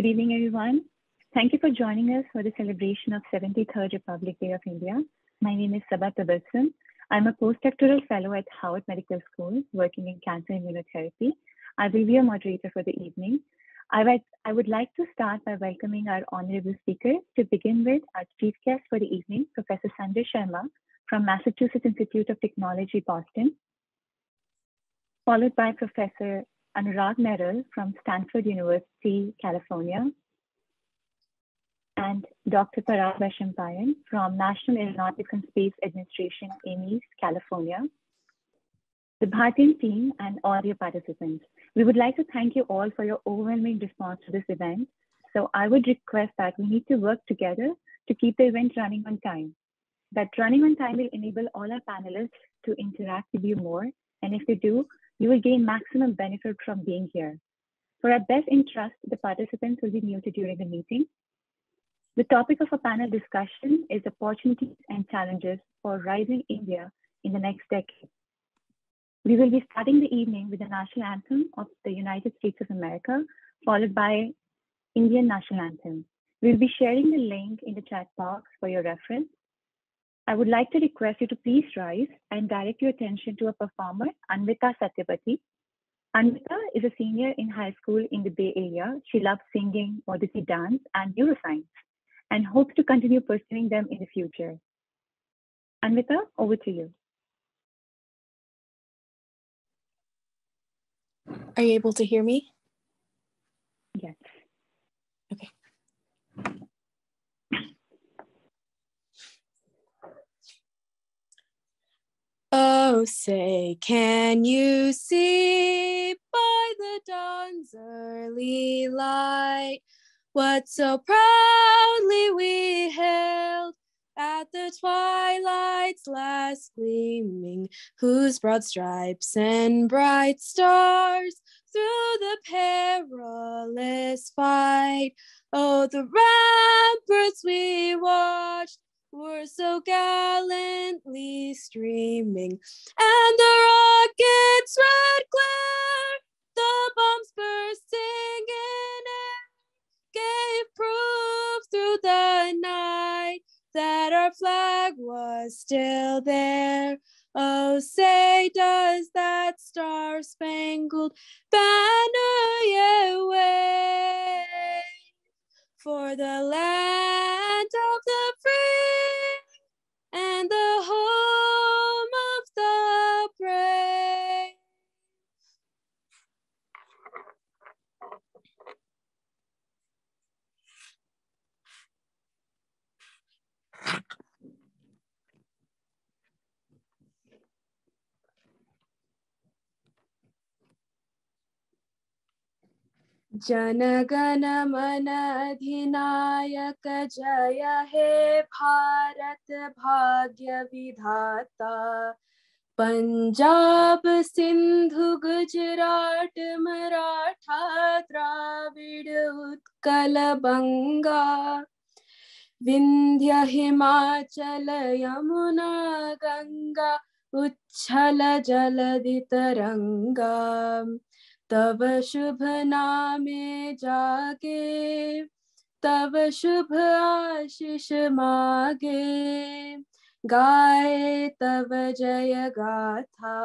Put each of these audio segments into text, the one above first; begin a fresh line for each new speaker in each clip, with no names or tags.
Good evening, everyone. Thank you for joining us for the celebration of 73rd Republic Day of India. My name is Sabha Tabassum. I'm a postdoctoral fellow at Howard Medical School, working in cancer immunotherapy. I will be your moderator for the evening. I would like to start by welcoming our honorable speakers. To begin with, our chief guest for the evening, Professor Sanjay Sarma from Massachusetts Institute of Technology, Boston, followed by Professor Anurag Mairal from Stanford University, California, and Dr. Parag Vaishampayan from National Aeronautics and Space Administration, Ames, California, the Bhartian team, and all your participants. We would like to thank you all for your overwhelming response to this event. So I would request that we need to work together to keep the event running on time. That running on time will enable all our panelists to interact with you more. And if they do, you will gain maximum benefit from being here. For our best interest, the participants will be muted during the meeting. The topic of a panel discussion is opportunities and challenges for rising India in the next decade. We will be starting the evening with the national anthem of the United States of America, followed by Indian national anthem. We'll be sharing the link in the chat box for your reference. I would like to request you to please rise and direct your attention to a performer, Anvita Satyapati. Anvita is a senior in high school in the Bay Area. She loves singing, Odyssey dance, and neuroscience, and hopes to continue pursuing them in the future. Anvita, over to you.
Are you able to hear me?
Yes.
Okay. Oh, say, can you see by the dawn's early light what so proudly we hailed at the twilight's last gleaming, whose broad stripes and bright stars through the perilous fight, oh, the ramparts we watched were so gallantly streaming, and the rocket's red glare, the bombs bursting in air, gave proof through the night that our flag was still there. Oh, say, does that star-spangled banner yet wave for the land of the free and the home of the brave? जनगण मन अधिनायक जय हे भारत भाग्य विधाता, पंजाब सिंधु गुजरात मराठा द्राविड़ उत्कल बंगा, विंध्य हिमाचल यमुना गंगा उच्छल जलधि तरंगा, तब शुभ नामे जागे, तब शुभ आशीष मागे, गाए तब जय गाथा।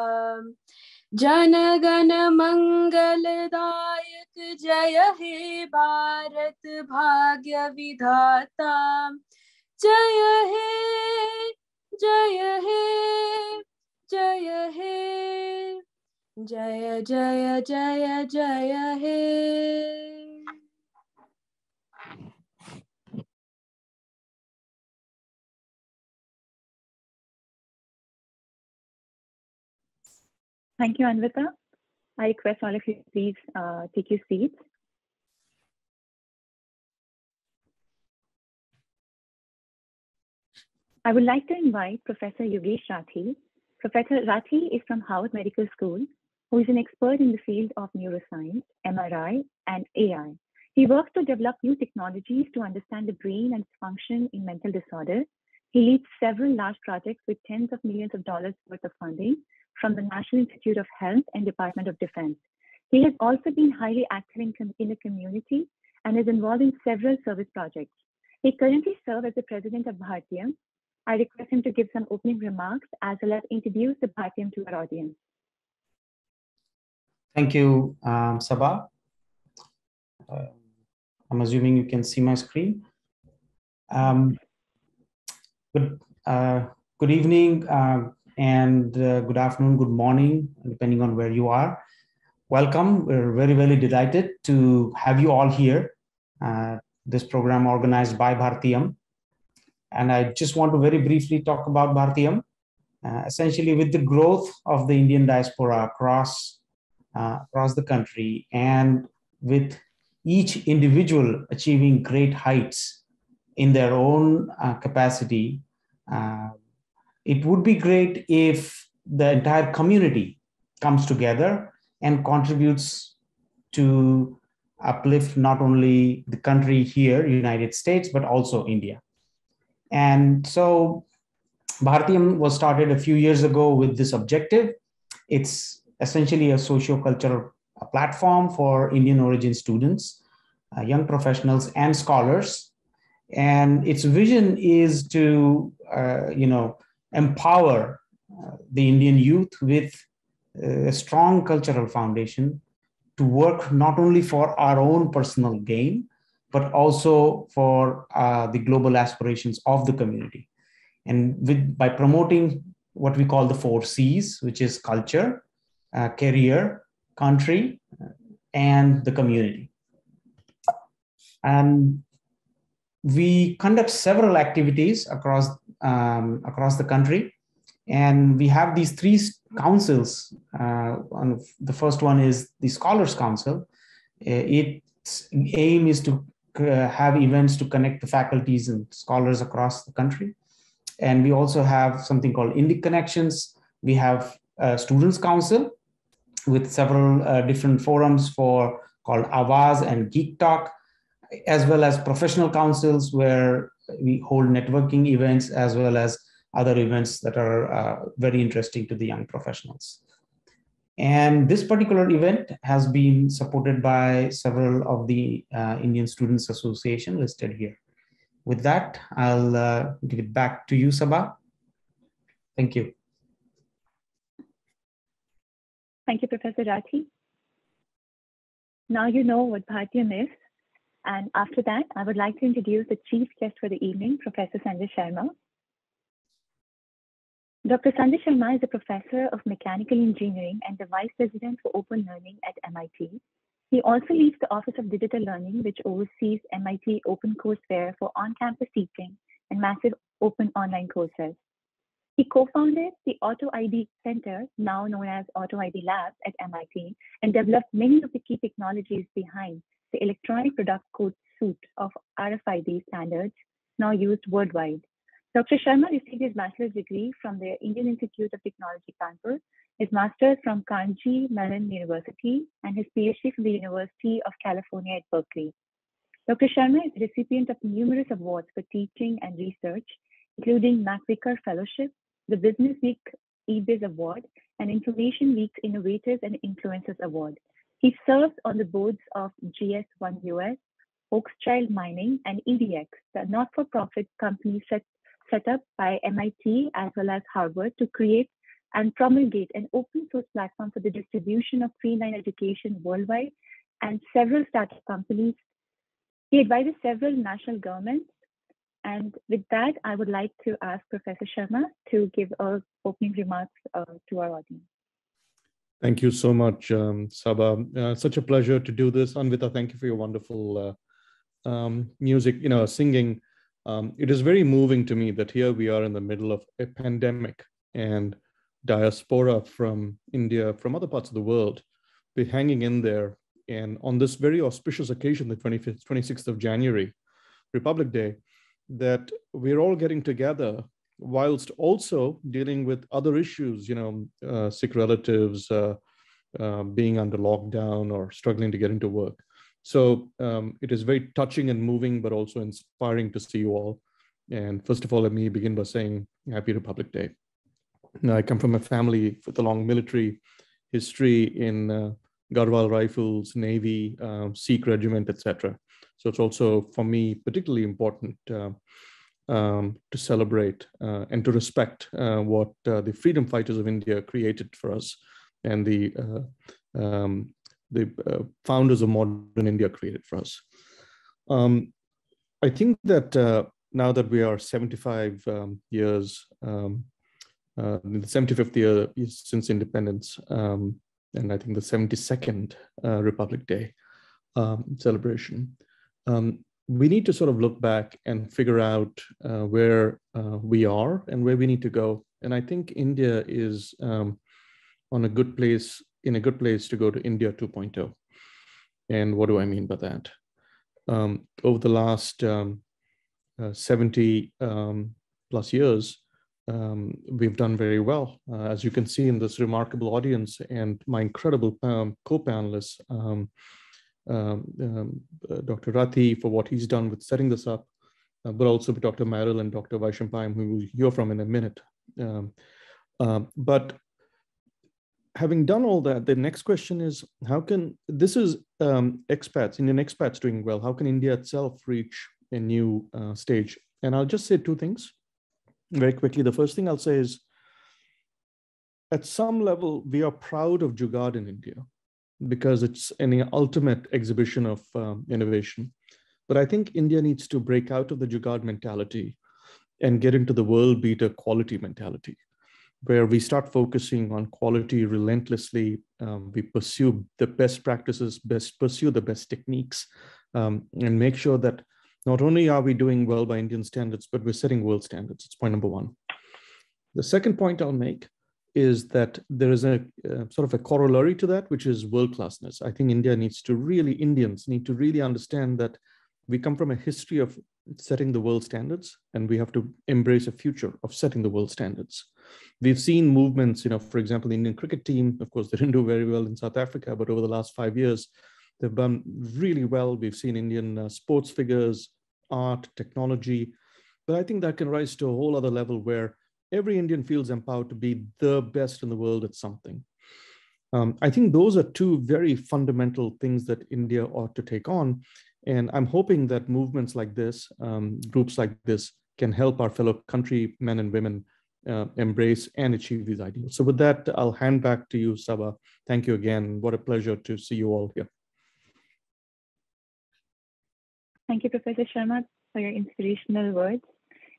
जन गण मंगलदायक जय हे भारत भाग्य विधाता, जय हे जय हे जय हे, जय जय जय जय हे।
Thank you, Anvita. I request all of you to please take your seats. I would like to invite Professor Yogesh Rathi. Professor Rathi is from Howard Medical School, who is an expert in the field of neuroscience, MRI, and AI. He works to develop new technologies to understand the brain and its function in mental disorder. He leads several large projects with tens of millions of dollars worth of funding from the National Institute of Health and Department of Defense. He has also been highly active in the community and is involved in several service projects. He currently serves as the president of Bhartiyam. I request him to give some opening remarks as well as introduce the Bhartiyam to our audience.
Thank you, Sabha. I'm assuming you can see my screen. Good evening and good afternoon, good morning, depending on where you are. Welcome. We're very, very delighted to have you all here. This program organized by Bhartiyam. And I just want to very briefly talk about Bhartiyam. Essentially, with the growth of the Indian diaspora across the country, and with each individual achieving great heights in their own capacity, it would be great if the entire community comes together and contributes to uplift not only the country here, United States, but also India. And so Bhartiyam was started a few years ago with this objective. It's essentially a socio-cultural platform for Indian origin students, young professionals and scholars. And its vision is to, empower the Indian youth with a strong cultural foundation to work not only for our own personal gain, but also for the global aspirations of the community. And by promoting what we call the 4 C's, which is culture, career, country, and the community. And we conduct several activities across the country. And we have these 3 councils. The first one is the Scholars Council. Its aim is to have events to connect the faculties and scholars across the country. And we also have something called Indic Connections. We have a Students Council with several different forums called Awaz and Geek Talk, as well as professional councils where we hold networking events as well as other events that are very interesting to the young professionals. And this particular event has been supported by several of the Indian Students Association listed here. With that, I'll give it back to you, Sabha. Thank you.
Thank you, Professor Rathi. Now you know what Bhartiyam is. And after that, I would like to introduce the chief guest for the evening, Professor Sanjay Sarma. Dr. Sanjay Sarma is a professor of mechanical engineering and the vice president for open learning at MIT. He also leads the Office of Digital Learning, which oversees MIT Open Courseware for on-campus teaching and massive open online courses. He co-founded the Auto ID Center, now known as Auto ID Labs at MIT, and developed many of the key technologies behind the electronic product code suite of RFID standards now used worldwide. Dr. Sharma received his bachelor's degree from the Indian Institute of Technology, Kanpur, his master's from Carnegie Mellon University, and his PhD from the University of California at Berkeley. Dr. Sharma is the recipient of numerous awards for teaching and research, including MacVicar Fellowship, the Business Week eBiz Award, and Information Week's Innovators and Influencers Award. He serves on the boards of GS1 US, Hochschild Mining, and EDX, the not-for-profit company set up by MIT as well as Harvard to create and promulgate an open source platform for the distribution of free-line education worldwide and several startup companies. He advises several national governments. And with that, I would like to ask Professor Sharma to give opening remarks to our audience.
Thank you so much, Sabha. Such a pleasure to do this. Anvita, thank you for your wonderful music, singing. It is very moving to me that here we are in the middle of a pandemic and diaspora from India, from other parts of the world, be hanging in there. And on this very auspicious occasion, the 26th of January, Republic Day, that we're all getting together whilst also dealing with other issues, sick relatives being under lockdown or struggling to get into work. So it is very touching and moving, but also inspiring to see you all. And first of all, let me begin by saying Happy Republic Day. Now, I come from a family with a long military history in Garhwal Rifles, Navy, Sikh Regiment, etc. So it's also, for me, particularly important to celebrate and to respect what the freedom fighters of India created for us, and the founders of modern India created for us. I think that now that we are 75 years, the 75th year since independence, and I think the 72nd Republic Day celebration, we need to sort of look back and figure out where we are and where we need to go. And I think India is in a good place to go to India 2.0. And what do I mean by that? Over the last 70 plus years, we've done very well. As you can see in this remarkable audience and my incredible co-panelists, Dr. Rathi for what he's done with setting this up, but also Dr. Mairal and Dr. Vaishampayan, who we'll hear from in a minute. But having done all that, the next question is, how can, this is expats, Indian expats doing well, how can India itself reach a new stage? And I'll just say two things very quickly. The first thing I'll say is, at some level, we are proud of Jugaad in India because it's an ultimate exhibition of innovation. But I think India needs to break out of the Jugaad mentality and get into the world beater quality mentality, where we start focusing on quality relentlessly. We pursue the best practices, pursue the best techniques, and make sure that not only are we doing well by Indian standards, but we're setting world standards. It's point number one. The second point I'll make is that there is a sort of a corollary to that, which is world-classness. I think Indians need to really understand that we come from a history of setting the world standards, and we have to embrace a future of setting the world standards. We've seen movements, for example, the Indian cricket team, of course, they didn't do very well in South Africa, but over the last 5 years, they've done really well. We've seen Indian sports figures, art, technology, but I think that can rise to a whole other level where every Indian feels empowered to be the best in the world at something. I think those are two very fundamental things that India ought to take on. And I'm hoping that movements like this, groups like this, can help our fellow countrymen and women embrace and achieve these ideals. So with that, I'll hand back to you, Sabha. Thank you again. What a pleasure to see you all here.
Thank you, Professor Sharma, for your inspirational words.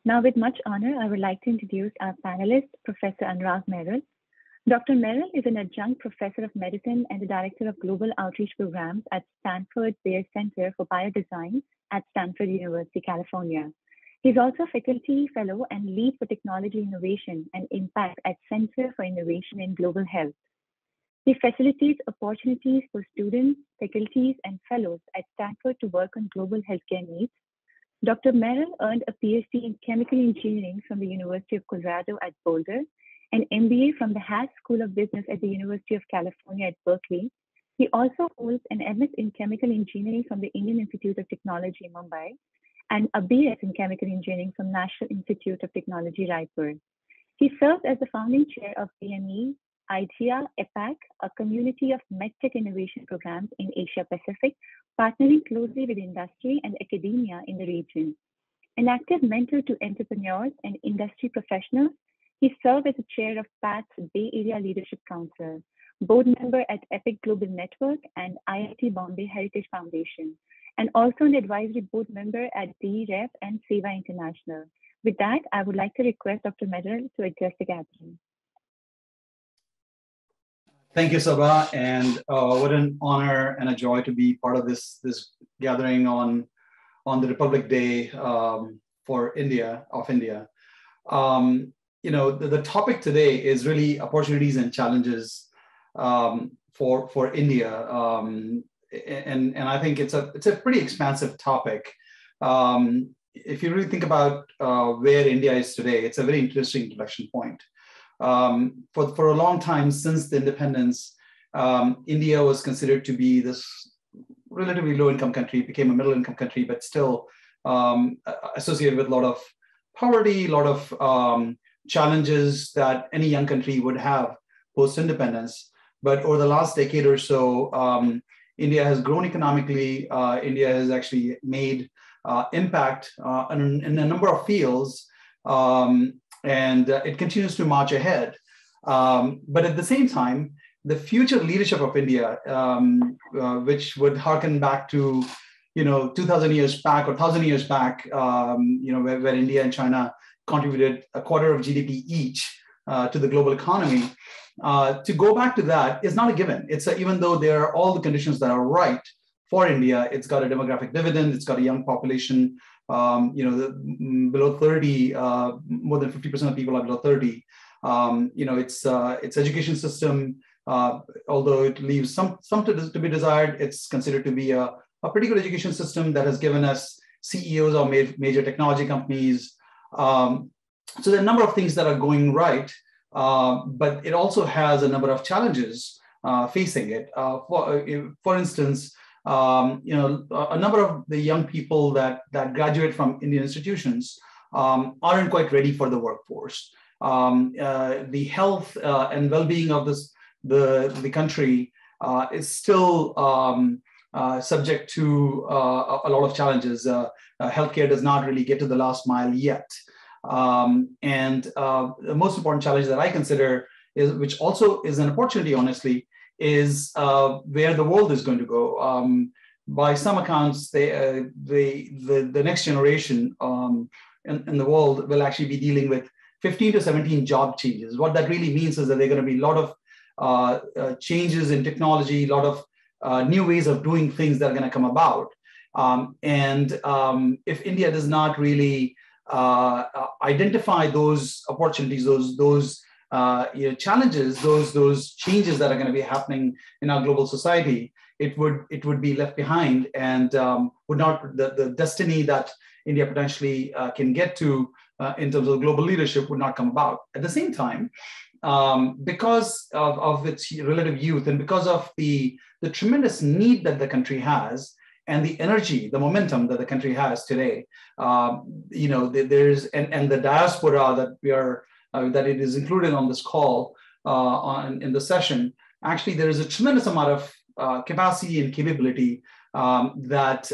Now, with much honor, I would like to introduce our panelist, Professor Anurag Mairal. Dr. Mairal is an adjunct professor of medicine and the director of global outreach programs at Stanford Byers Center for Biodesign at Stanford University, California. He's also a faculty fellow and lead for technology innovation and impact at Center for Innovation in Global Health. He facilitates opportunities for students, faculties, and fellows at Stanford to work on global healthcare needs. Dr. Mairal earned a PhD in chemical engineering from the University of Colorado at Boulder, an MBA from the Haas School of Business at the University of California at Berkeley. He also holds an MS in chemical engineering from the Indian Institute of Technology in Mumbai and a BS in chemical engineering from National Institute of Technology, Raipur. He served as the founding chair of BME IGEA APAC, a community of medtech innovation programs in Asia Pacific, partnering closely with industry and academia in the region. An active mentor to entrepreneurs and industry professionals, he served as the chair of PAT's Bay Area Leadership Council, board member at Epic Global Network and IIT Bombay Heritage Foundation, and also an advisory board member at DREF and Seva International. With that, I would like to request Dr. Mairal to address the gathering.
Thank you, Sabha, and what an honor and a joy to be part of this gathering on the Republic Day for India. The topic today is really opportunities and challenges for India, and I think it's a pretty expansive topic. If you really think about where India is today, it's a very interesting introduction point. For a long time since the independence, India was considered to be this relatively low-income country, became a middle-income country, but still associated with a lot of poverty, a lot of challenges that any young country would have post-independence. But over the last decade or so, India has grown economically. India has actually made impact in a number of fields, and it continues to march ahead. But at the same time, the future leadership of India, which would harken back to 2,000 years back or 1,000 years back, where India and China contributed a quarter of GDP each to the global economy. To go back to that is not a given. Even though there are all the conditions that are right for India, it's got a demographic dividend, it's got a young population, below 30, more than 50% of people are below 30. Its education system, although it leaves some to be desired, it's considered to be a pretty good education system that has given us CEOs of major technology companies. So there are a number of things that are going right, but it also has a number of challenges facing it. For instance, a number of the young people that graduate from Indian institutions aren't quite ready for the workforce. The health and well-being of the country is still subject to a lot of challenges. Healthcare does not really get to the last mile yet. And the most important challenge that I consider is, which also is an opportunity, honestly, is where the world is going to go. By some accounts, the next generation in the world will actually be dealing with 15 to 17 job changes. What that really means is that there are going to be a lot of changes in technology, a lot of new ways of doing things that are going to come about. If India does not really identify those opportunities, those challenges, those changes that are going to be happening in our global society, it would be left behind, and would not the destiny that India potentially can get to in terms of global leadership would not come about. At the same time, because of its relative youth and because of the tremendous need that the country has and the energy, the momentum that the country has today, there's and the diaspora that we are that it is included on this call in the session. Actually, there is a tremendous amount of capacity and capability that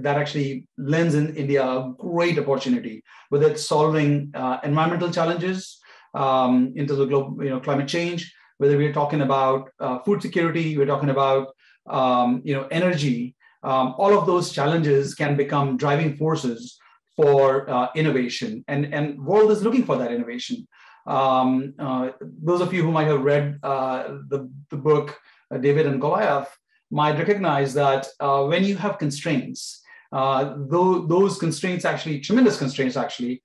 actually lends in India a great opportunity, whether it's solving environmental challenges in terms of global, climate change, whether we're talking about food security, we're talking about energy. All of those challenges can become driving forces for innovation, and world is looking for that innovation. Those of you who might have read the book David and Goliath might recognize that when you have constraints, those constraints actually, tremendous constraints actually,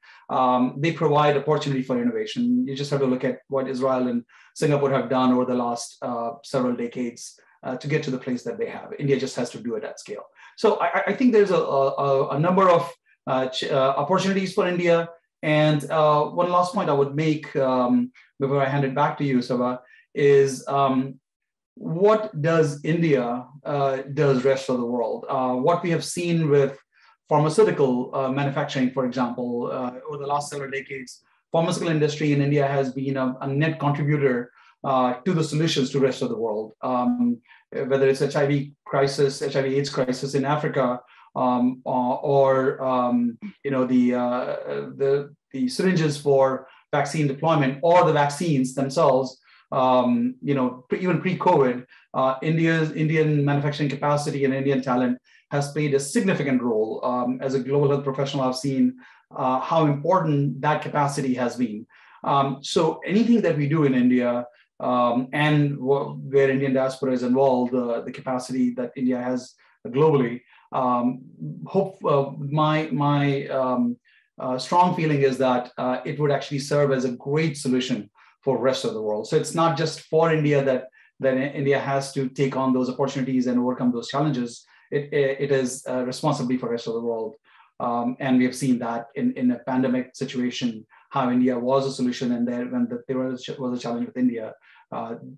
they provide opportunity for innovation. You just have to look at what Israel and Singapore have done over the last several decades to get to the place that they have. India just has to do it at scale. So I think there's a number of opportunities for India. And one last point I would make before I hand it back to you, Sabha, is what does India does rest of the world? What we have seen with pharmaceutical manufacturing, for example, over the last several decades, pharmaceutical industry in India has been a net contributor to the solutions to the rest of the world. Whether it's HIV/AIDS crisis in Africa, or the syringes for vaccine deployment, or the vaccines themselves. Even pre-COVID, Indian manufacturing capacity and Indian talent has played a significant role. As a global health professional, I've seen how important that capacity has been. So anything that we do in India, and where Indian diaspora is involved, the capacity that India has globally, my strong feeling is that it would actually serve as a great solution for the rest of the world. So it's not just for India that India has to take on those opportunities and overcome those challenges. It is responsibility for the rest of the world. And we have seen that in a pandemic situation, how India was a solution, and when there was a challenge with India,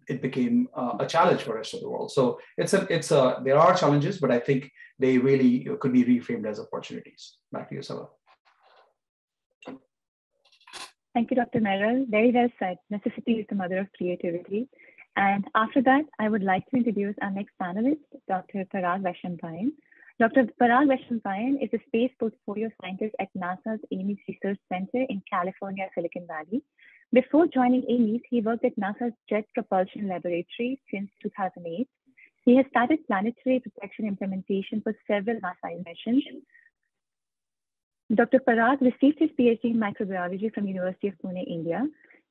it became a challenge for the rest of the world. So there are challenges, but I think they really could be reframed as opportunities. Back to you, Sabha.
Thank you, Dr. Mairal. Very well said. Necessity is the mother of creativity. And after that, I would like to introduce our next panelist, Dr. Parag Vaishampayan. Dr. Parag Vaishampayan is a space portfolio scientist at NASA's Ames Research Center in California, Silicon Valley. Before joining Ames, he worked at NASA's Jet Propulsion Laboratory since 2008. He has started planetary protection implementation for several NASA missions. Dr. Parag received his PhD in microbiology from University of Pune, India.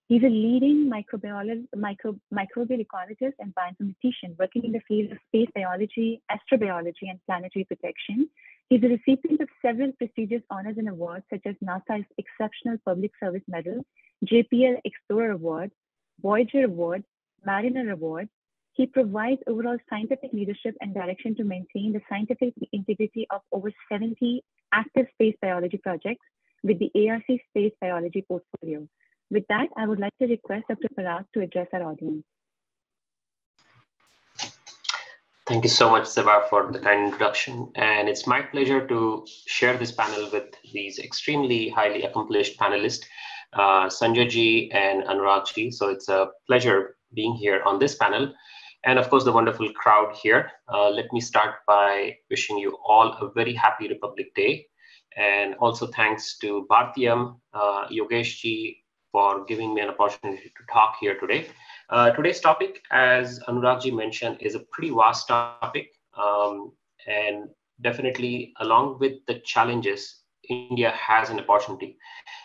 He's a leading microbial ecologist and bioinformatician working in the field of space biology, astrobiology, and planetary protection. He's a recipient of several prestigious honors and awards such as NASA's Exceptional Public Service Medal, JPL Explorer Award, Voyager Award, Mariner Award. He provides overall scientific leadership and direction to maintain the scientific integrity of over 70 active space biology projects with the ARC Space Biology portfolio. With that, I would like to request Dr. Parag to address our audience.
Thank you so much, Siva, for the kind introduction. And it's my pleasure to share this panel with these extremely highly accomplished panelists, Sanjay ji and Anurag ji. So it's a pleasure being here on this panel. And of course, the wonderful crowd here. Let me start by wishing you all a very happy Republic Day. And also thanks to Bhartiyam, Yogesh ji, for giving me an opportunity to talk here today. Today's topic, as Anurag ji mentioned, is a pretty vast topic. And definitely along with the challenges, India has an opportunity.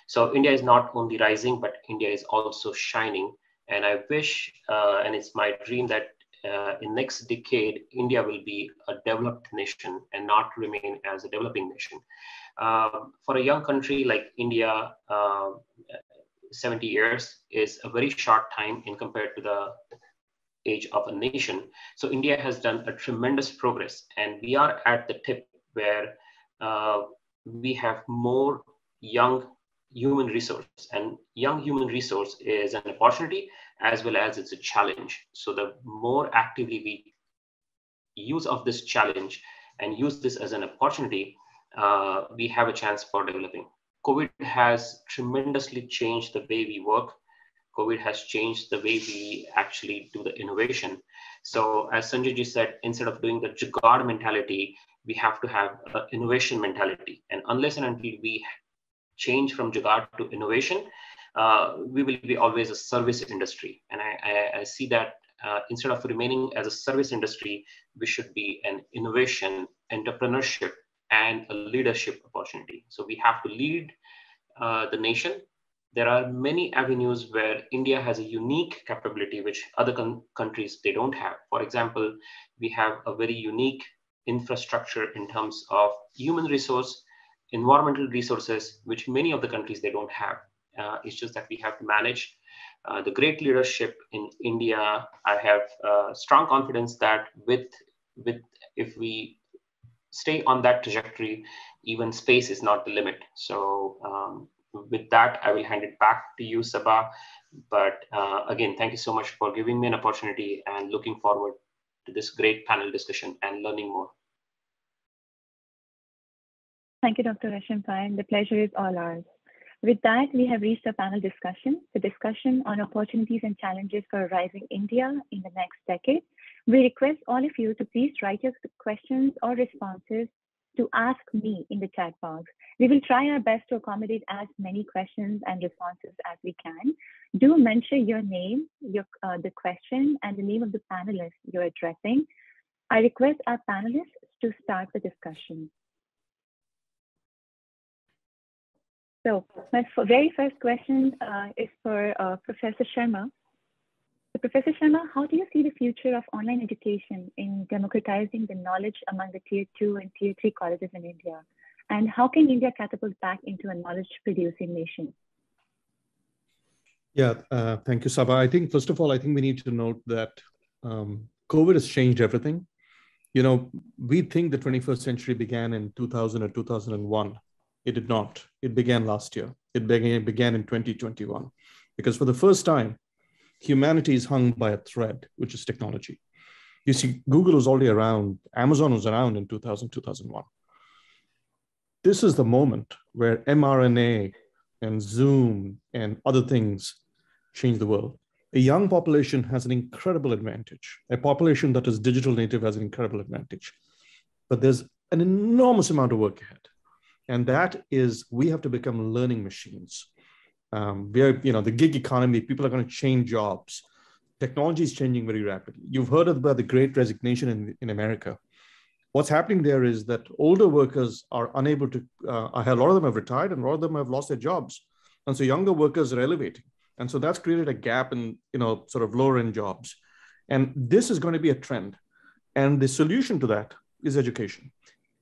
So India is not only rising, but India is also shining. And I wish, and it's my dream that in next decade, India will be a developed nation and not remain as a developing nation. For a young country like India, 70 years is a very short time in compared to the age of a nation. So India has done a tremendous progress, and we are at the tip where we have more young human resource, and young human resource is an opportunity as well as it's a challenge. So the more actively we use of this challenge and use this as an opportunity, we have a chance for developing. COVID has tremendously changed the way we work. COVID has changed the way we actually do the innovation. So as Sanjay ji said, instead of doing the jugaad mentality, we have to have an innovation mentality. And unless and until we change from jugaad to innovation, we will be always a service industry. And I see that instead of remaining as a service industry, we should be an innovation, entrepreneurship, and a leadership opportunity. So we have to lead the nation. There are many avenues where India has a unique capability which other countries, they don't have. For example, we have a very unique infrastructure in terms of human resource, environmental resources, which many of the countries, they don't have. It's just that we have to manage the great leadership in India. I have strong confidence that if we stay on that trajectory, even space is not the limit. So with that, I will hand it back to you, Sabha. But again, thank you so much for giving me an opportunity, and looking forward to this great panel discussion and learning more.
Thank you, Dr. Vaishampayan. The pleasure is all ours. With that, we have reached a panel discussion, the discussion on opportunities and challenges for a rising India in the next decade. We request all of you to please write your questions or responses to ask me in the chat box. We will try our best to accommodate as many questions and responses as we can. Do mention your name, the question, and the name of the panelist you're addressing. I request our panelists to start the discussion. So my very first question is for Professor Sharma. So Professor Sharma, how do you see the future of online education in democratizing the knowledge among the tier 2 and tier 3 colleges in India? And how can India catapult back into a knowledge-producing nation?
Yeah, thank you, Sabha. I think, first of all, I think we need to note that COVID has changed everything. You know, we think the 21st century began in 2000 or 2001. It did not. It began last year. It began in 2021. Because for the first time, humanity is hung by a thread, which is technology. You see, Google was already around. Amazon was around in 2000, 2001. This is the moment where mRNA and Zoom and other things change the world. A young population has an incredible advantage. A population that is digital native has an incredible advantage. But there's an enormous amount of work ahead. And that is, we have to become learning machines. The gig economy, people are going to change jobs. Technology is changing very rapidly. You've heard about the Great Resignation in America. What's happening there is that older workers are unable to, a lot of them have retired and a lot of them have lost their jobs. And so younger workers are elevating. And so that's created a gap in, sort of lower end jobs. And this is going to be a trend. And the solution to that is education.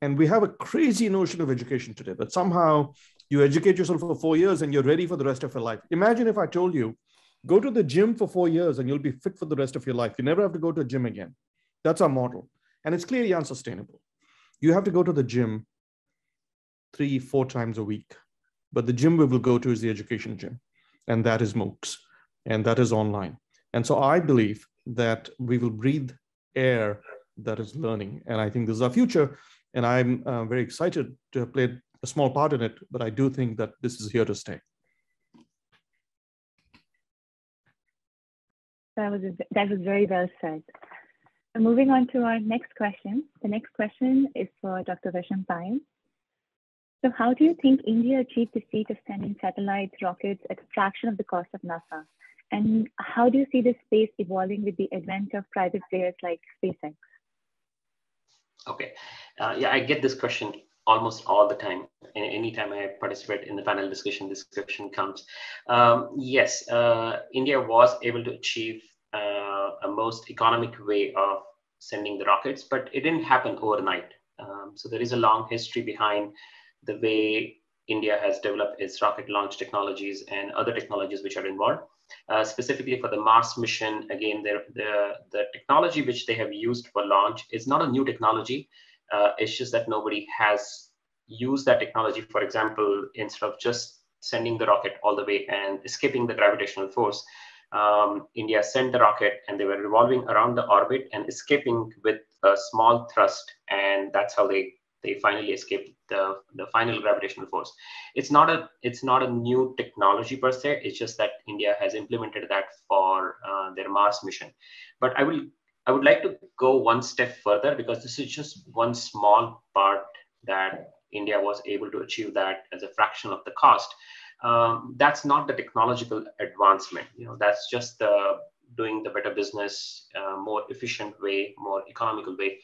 And we have a crazy notion of education today, that somehow you educate yourself for 4 years and you're ready for the rest of your life. Imagine if I told you, go to the gym for 4 years and you'll be fit for the rest of your life. You never have to go to a gym again. That's our model. And it's clearly unsustainable. You have to go to the gym 3-4 times a week. But the gym we will go to is the education gym. And that is MOOCs. And that is online. And so I believe that we will breathe air that is learning. And I think this is our future. And I'm very excited to have played a small part in it, but I do think that this is here to stay.
That was very well said. Moving on to our next question. The next question is for Dr. Vaishampayan. So how do you think India achieved the feat of sending satellites, rockets at a fraction of the cost of NASA? And how do you see this space evolving with the advent of private players like SpaceX?
Okay. Yeah, I get this question almost all the time. Anytime I participate in the panel discussion, this question comes. Yes, India was able to achieve a most economic way of sending the rockets, but it didn't happen overnight. So there is a long history behind the way India has developed its rocket launch technologies and other technologies which are involved. Specifically for the Mars mission, again, the technology which they have used for launch is not a new technology. It's just that nobody has used that technology. For example, instead of just sending the rocket all the way and escaping the gravitational force, India sent the rocket and they were revolving around the orbit and escaping with a small thrust. And that's how they finally escaped the final gravitational force. It's not a new technology per se. It's just that India has implemented that for their Mars mission. But I would like to go one step further, because this is just one small part that India was able to achieve that as a fraction of the cost. That's not the technological advancement. That's just doing the better business, more efficient way, more economical way.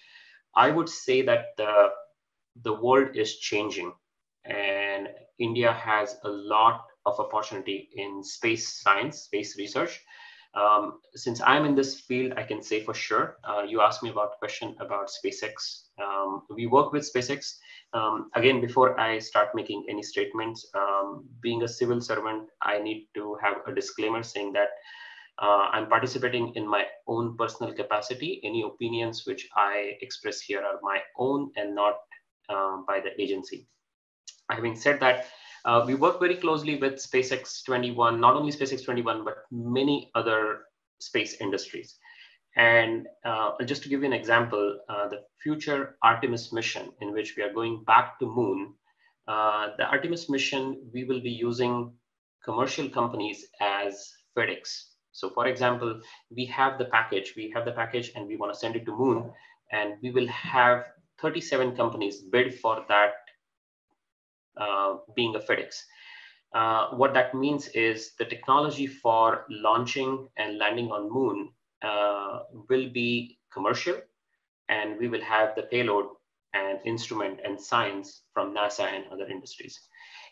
I would say that the world is changing, and India has a lot of opportunity in space science, space research. Since I'm in this field, I can say for sure. You asked me about a question about SpaceX. We work with SpaceX. Again, before I start making any statements, being a civil servant, I need to have a disclaimer saying that I'm participating in my own personal capacity. Any opinions which I express here are my own and not by the agency. Having said that, we work very closely with SpaceX 21, not only SpaceX 21, but many other space industries. And just to give you an example, the future Artemis mission, in which we are going back to moon, the Artemis mission, we will be using commercial companies as FedEx. So for example, we have the package and we want to send it to moon, and we will have 37 companies bid for that being a FedEx. What that means is the technology for launching and landing on moon will be commercial, and we will have the payload and instrument and science from NASA and other industries.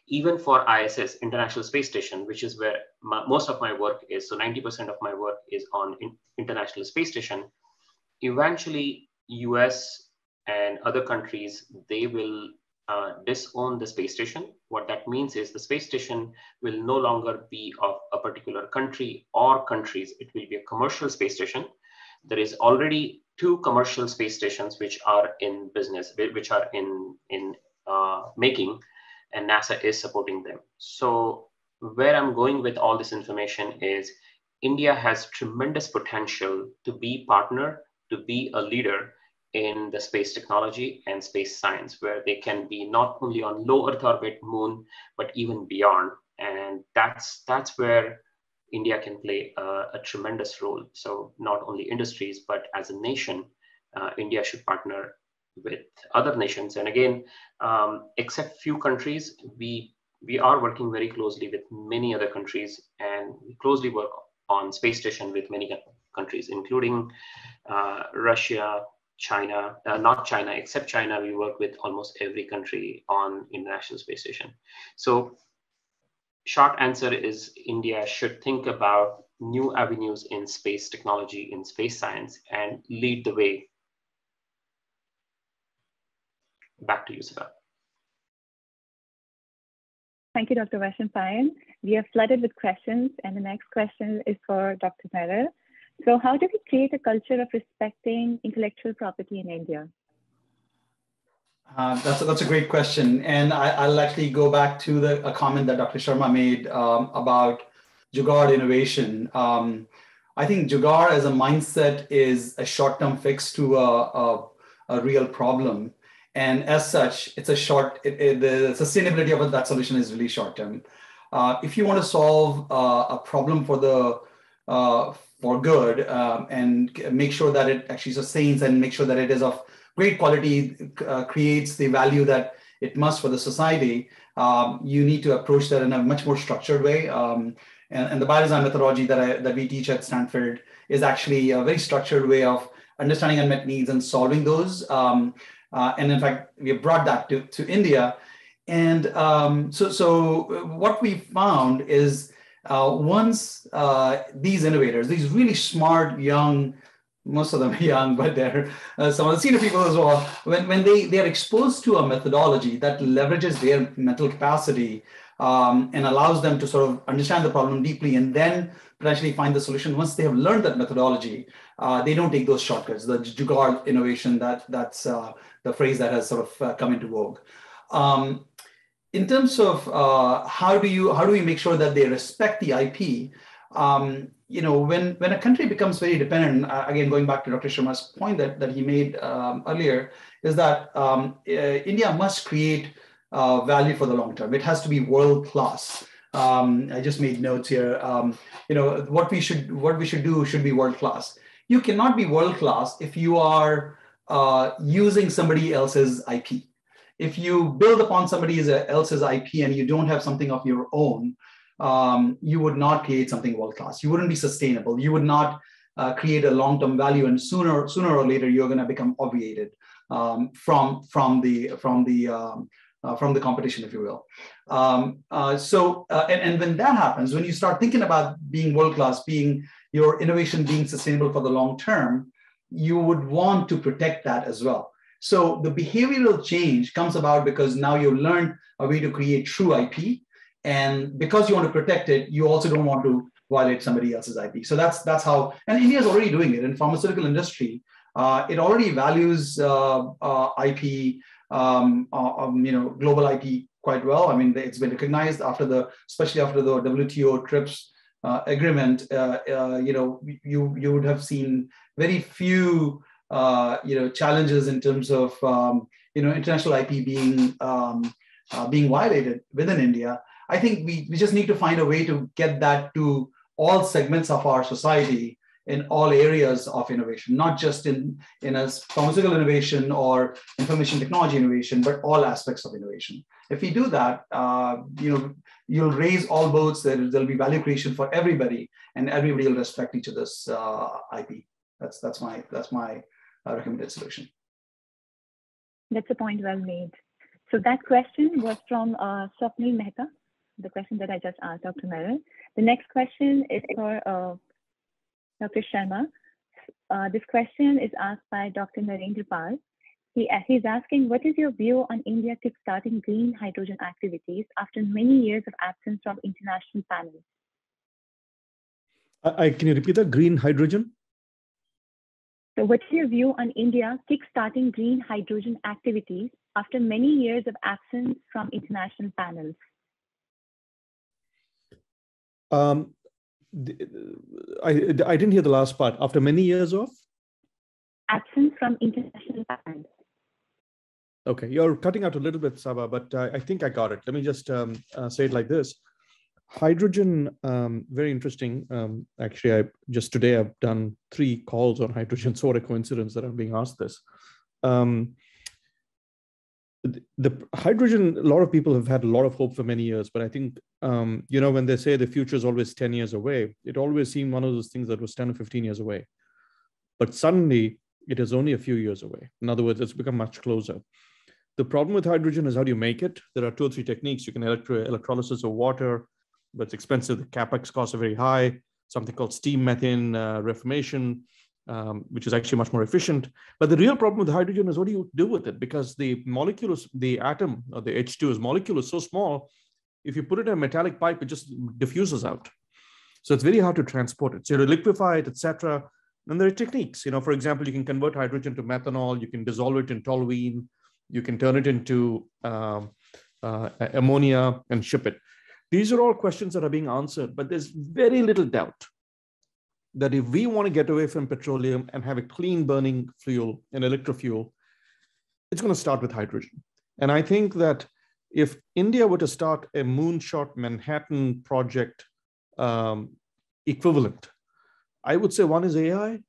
Even for ISS, International Space Station, which is where most of my work is, so 90% of my work is on International Space Station. Eventually, US and other countries, they will disown the space station. What that means is the space station will no longer be of a particular country or countries. It will be a commercial space station. There is already 2 commercial space stations which are in business, which are in making, and NASA is supporting them. So where I'm going with all this information is India has tremendous potential to be partner, to be a leader in the space technology and space science, where they can be not only on low Earth orbit, moon, but even beyond. And that's where India can play a tremendous role. So not only industries, but as a nation, India should partner with other nations. And again, except few countries, we are working very closely with many other countries, and we closely work on space station with many countries, including Russia, China, not China, except China, we work with almost every country on International Space Station. So short answer is India should think about new avenues in space technology, in space science, and lead the way. Back to you, Siva.
Thank you, Dr. Vaishampayan. We are flooded with questions, and the next question is for Dr. Mairal. So how do we create a culture of respecting intellectual property in India?
That's a great question. And I'll actually go back to a comment that Dr. Sharma made about Jugaad innovation. I think Jugaad as a mindset is a short-term fix to a real problem. And as such, it's the sustainability of that solution is really short-term. If you want to solve a problem for good and make sure that it actually sustains and make sure that it is of great quality, creates the value that it must for the society, you need to approach that in a much more structured way. And the biodesign methodology that we teach at Stanford is actually a very structured way of understanding unmet needs and solving those. And in fact, we have brought that to India. And so what we found is once these innovators, these really smart, young, most of them young, but they're some of the senior people as well, when they are exposed to a methodology that leverages their mental capacity and allows them to sort of understand the problem deeply and then potentially find the solution. Once they have learned that methodology, they don't take those shortcuts. The Jugaad innovation, that's the phrase that has sort of come into vogue. In terms of how do we make sure that they respect the IP? When a country becomes very dependent, again, going back to Dr. Sharma's point that he made earlier, is that India must create value for the long term. It has to be world class. I just made notes here. What we should do should be world class. You cannot be world class if you are using somebody else's IP. If you build upon somebody else's IP and you don't have something of your own, you would not create something world class. You wouldn't be sustainable. You would not create a long-term value, and sooner or later you're going to become obviated from the competition, if you will. And when that happens, when you start thinking about being world class, your innovation being sustainable for the long term, you would want to protect that as well. So the behavioral change comes about because now you've learned a way to create true IP. And because you want to protect it, you also don't want to violate somebody else's IP. So that's how, and India is already doing it in pharmaceutical industry. It already values IP, global IP quite well. I mean, it's been recognized especially after the WTO TRIPS agreement. You would have seen very few challenges in terms of international IP being violated within India. I think we just need to find a way to get that to all segments of our society in all areas of innovation, not just in a pharmaceutical innovation or information technology innovation, but all aspects of innovation. If we do that, you'll raise all boats. There'll be value creation for everybody, and everybody will respect each other's IP. That's my recommended solution.
That's a point well made. So that question was from Swapnil Mehta, the question that I just asked Dr. Mairal. The next question is for Dr. Sharma. This question is asked by Dr. Narendra Pal. He's asking, what is your view on India kickstarting green hydrogen activities after many years of absence from international panels?
Can you repeat that? Green hydrogen?
So what's your view on India kickstarting green hydrogen activities after many years of absence from international panels?
I didn't hear the last part. After many years of?
Absence from international panels.
Okay, you're cutting out a little bit, Saba, but I think I got it. Let me just say it like this. Hydrogen, very interesting. Actually, today I've done 3 calls on hydrogen. So what a coincidence that I'm being asked this. The hydrogen, a lot of people have had a lot of hope for many years, but I think, when they say the future is always 10 years away, it always seemed one of those things that was 10 or 15 years away. But suddenly it is only a few years away. In other words, it's become much closer. The problem with hydrogen is how do you make it? There are 2 or 3 techniques. You can electrolysis of water, but it's expensive. The capex costs are very high. Something called steam methane reformation, which is actually much more efficient. But the real problem with hydrogen is what do you do with it? Because the molecule, the atom, or the H2's molecule is so small, if you put it in a metallic pipe, it just diffuses out. So it's very hard to transport it. So you liquefy it, etc. And there are techniques. For example, you can convert hydrogen to methanol. You can dissolve it in toluene. You can turn it into ammonia and ship it. These are all questions that are being answered, but there's very little doubt that if we want to get away from petroleum and have a clean burning fuel, an electrofuel, it's going to start with hydrogen. And I think that if India were to start a moonshot Manhattan project equivalent, I would say one is AI.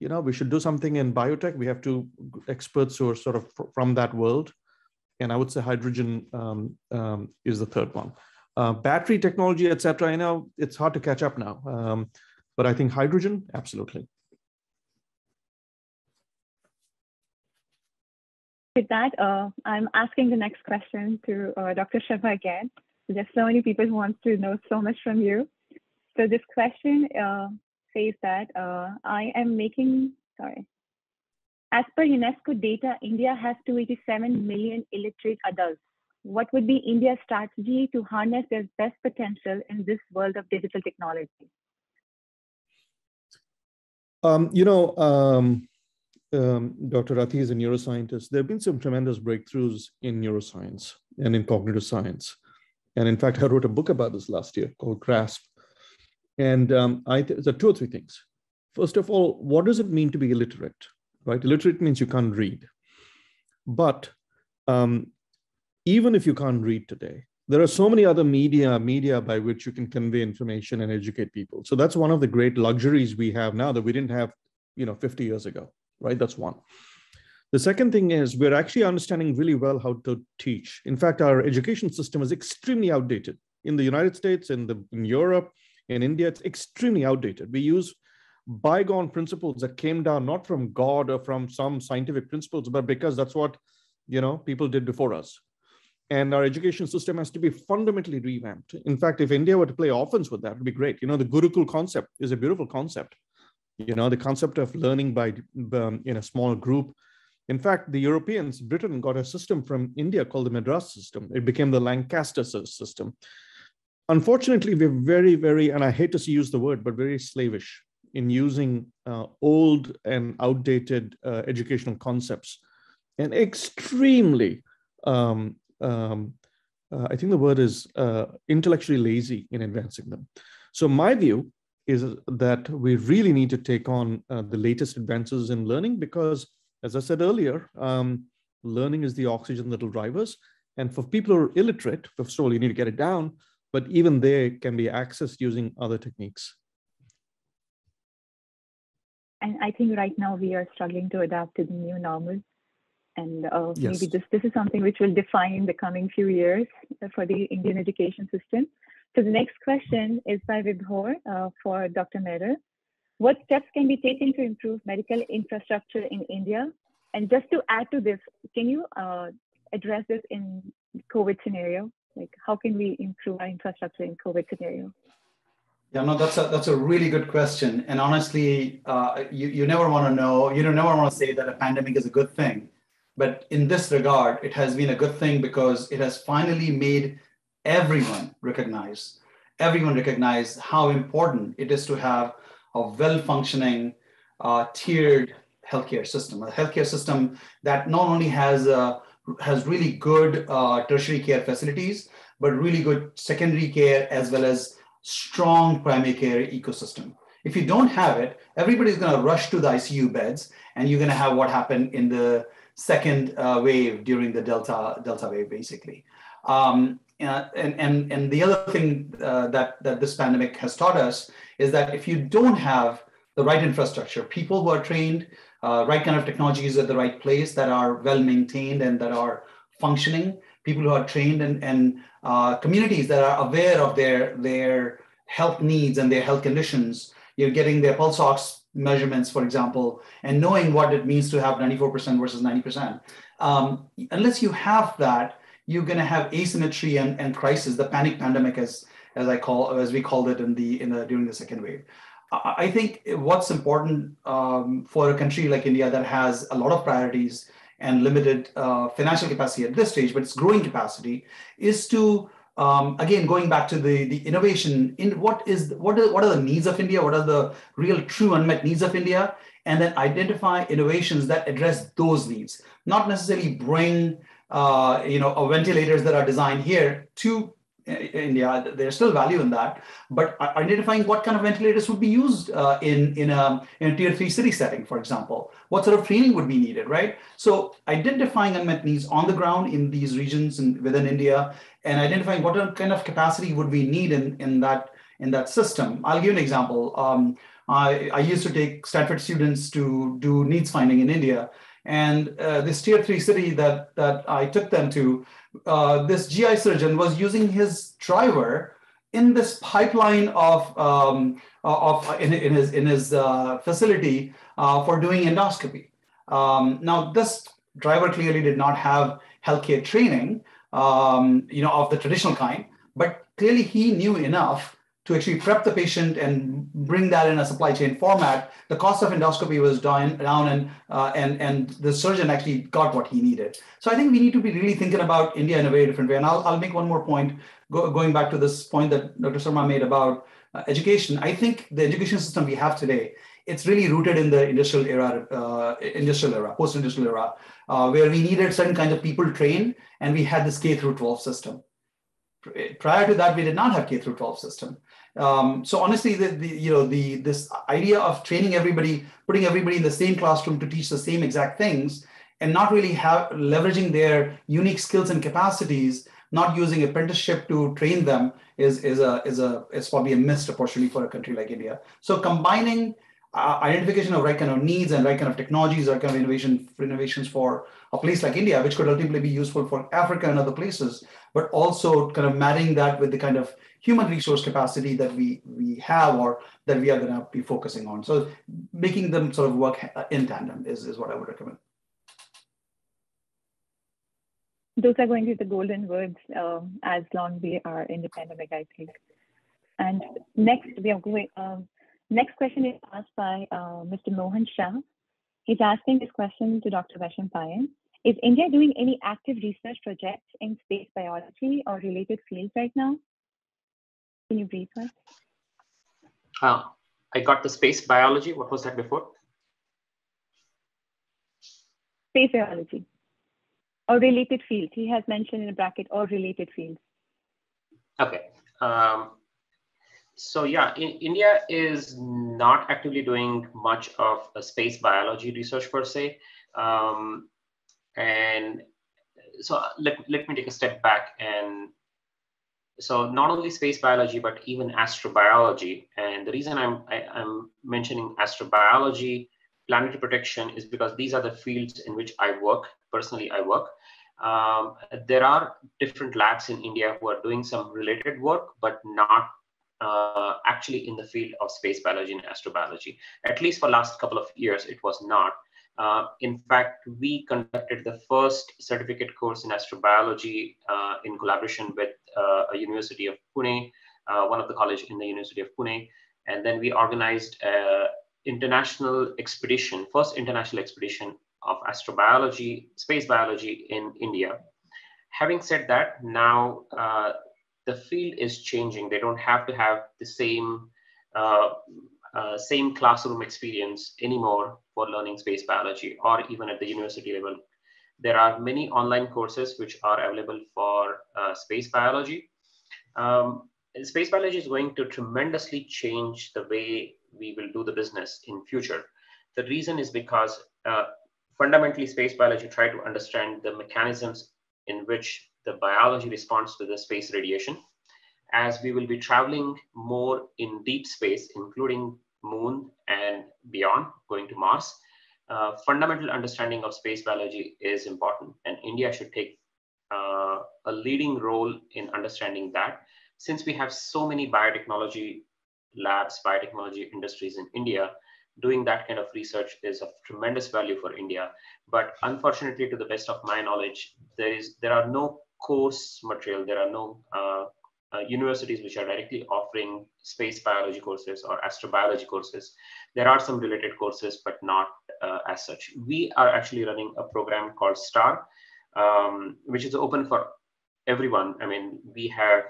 We should do something in biotech. We have 2 experts who are sort of from that world. And I would say hydrogen is the 3rd one. Battery technology, etc. It's hard to catch up now. But I think hydrogen, absolutely.
With that, I'm asking the next question to Dr. Sharma again. There's so many people who want to know so much from you. So this question says that as per UNESCO data, India has 287 million illiterate adults. What would be India's strategy to harness their best potential in this world of digital technology?
Dr. Rathi is a neuroscientist. There have been some tremendous breakthroughs in neuroscience and in cognitive science. And in fact, I wrote a book about this last year called GRASP. And there are 2 or 3 things. First of all, what does it mean to be illiterate? Right? Illiterate means you can't read. But even if you can't read today, there are so many other media by which you can convey information and educate people. So that's one of the great luxuries we have now that we didn't have, 50 years ago, right? That's one. The second thing is we're actually understanding really well how to teach. In fact, our education system is extremely outdated. In the United States, in Europe, in India, it's extremely outdated. We use bygone principles that came down not from God or from some scientific principles, but because that's what, people did before us. And our education system has to be fundamentally revamped. In fact, if India were to play offense with that, it would be great. The Gurukul concept is a beautiful concept. The concept of learning in a small group. In fact, the Europeans, Britain got a system from India called the Madras system. It became the Lancaster system. Unfortunately, we're very, very, and I hate to use the word, but very slavish in using old and outdated educational concepts and extremely, I think the word is intellectually lazy in advancing them. So my view is that we really need to take on the latest advances in learning because, as I said earlier, learning is the oxygen that will drive us. And for people who are illiterate, first of all, you need to get it down, but even they can be accessed using other techniques.
And I think right now we are struggling to adapt to the new normal. And
yes.
Maybe this is something which will define the coming few years for the Indian education system. So the next question is by Vibhor for Dr. Mairal. What steps can be taken to improve medical infrastructure in India? And just to add to this, can you address this in COVID scenario? Like, how can we improve our infrastructure in COVID scenario?
Yeah, no, that's a really good question. And honestly, you never want to know, never want to say that a pandemic is a good thing. But in this regard, it has been a good thing because it has finally made everyone recognize how important it is to have a well-functioning, tiered healthcare system, a healthcare system that not only has really good tertiary care facilities, but really good secondary care as well as strong primary care ecosystem. If you don't have it, everybody's going to rush to the ICU beds, and you're going to have what happened in the second wave during the Delta wave, basically. And the other thing that this pandemic has taught us is that if you don't have the right infrastructure, people who are trained, right kind of technologies at the right place that are well maintained and that are functioning, people who are trained, and communities that are aware of their health needs and their health conditions, you're getting their pulse ox measurements, for example, and knowing what it means to have 94% versus 90%. Unless you have that, you're going to have asymmetry and crisis, the panic pandemic, as we called it during the second wave. I think what's important for a country like India that has a lot of priorities and limited financial capacity at this stage, but it's growing capacity, is to again, going back to the innovation in what are the needs of India, what are the real true unmet needs of India, and then identify innovations that address those needs, not necessarily bring ventilators that are designed here to India. There's still value in that, but identifying what kind of ventilators would be used in a tier 3 city setting, for example, what sort of training would be needed, right? So identifying unmet needs on the ground in these regions and within India, and identifying what kind of capacity would we need in that system. I'll give you an example. I used to take Stanford students to do needs finding in India, and this tier 3 city that I took them to, this GI surgeon was using his driver in this pipeline in his facility for doing endoscopy. Now, this driver clearly did not have healthcare training, of the traditional kind, but clearly he knew enough to actually prep the patient and bring that in a supply chain format. The cost of endoscopy was down, and the surgeon actually got what he needed. So I think we need to be really thinking about India in a very different way. And I'll make one more point, going back to this point that Dr. Sarma made about education. I think the education system we have today, it's really rooted in the post-industrial era, where we needed certain kinds of people trained, and we had this K through 12 system. Prior to that, we did not have K through 12 system. So honestly, this idea of training everybody, putting everybody in the same classroom to teach the same exact things, and not really leveraging their unique skills and capacities, not using apprenticeship to train them, is probably a missed opportunity for a country like India. So combining identification of right kind of needs and right kind of technologies, right kind of innovations for a place like India, which could ultimately be useful for Africa and other places, but also kind of marrying that with the kind of human resource capacity that we have, or that we are going to be focusing on. So making them sort of work in tandem is what I would recommend.
Those are going to be the golden words as long we are in the pandemic, I think. And next, we are going. Next question is asked by Mr. Mohan Shah. He's asking this question to Dr. Vaishampayan. Is India doing any active research projects in space biology or related fields right now? Can you brief us?
I got the space biology. What was that before?
Space biology or related fields. He has mentioned in a bracket, or related fields.
Okay. So yeah, India is not actively doing much of a space biology research per se. And so let me take a step back. And so not only space biology, but even astrobiology. And the reason I'm mentioning astrobiology, planetary protection, is because these are the fields in which I work. Personally, I work. There are different labs in India who are doing some related work, but not actually in the field of space biology and astrobiology. At least for the last couple of years, it was not. In fact, we conducted the first certificate course in astrobiology in collaboration with a university of Pune, one of the college in the University of Pune. And then we organized an international expedition, first international expedition of astrobiology, space biology in India. Having said that, now the field is changing. They don't have to have the same classroom experience anymore for learning space biology, or even at the university level. There are many online courses which are available for space biology. Space biology is going to tremendously change the way we will do the business in future. The reason is because fundamentally space biology try to understand the mechanisms in which the biology response to the space radiation. As we will be traveling more in deep space, including Moon and beyond, going to Mars, fundamental understanding of space biology is important, and India should take a leading role in understanding that. Since we have so many biotechnology labs, biotechnology industries in India, doing that kind of research is of tremendous value for India. But unfortunately, to the best of my knowledge, there are no course material, there are no universities which are directly offering space biology courses or astrobiology courses. There are some related courses, but not as such. We are actually running a program called STAR, which is open for everyone. I mean, we have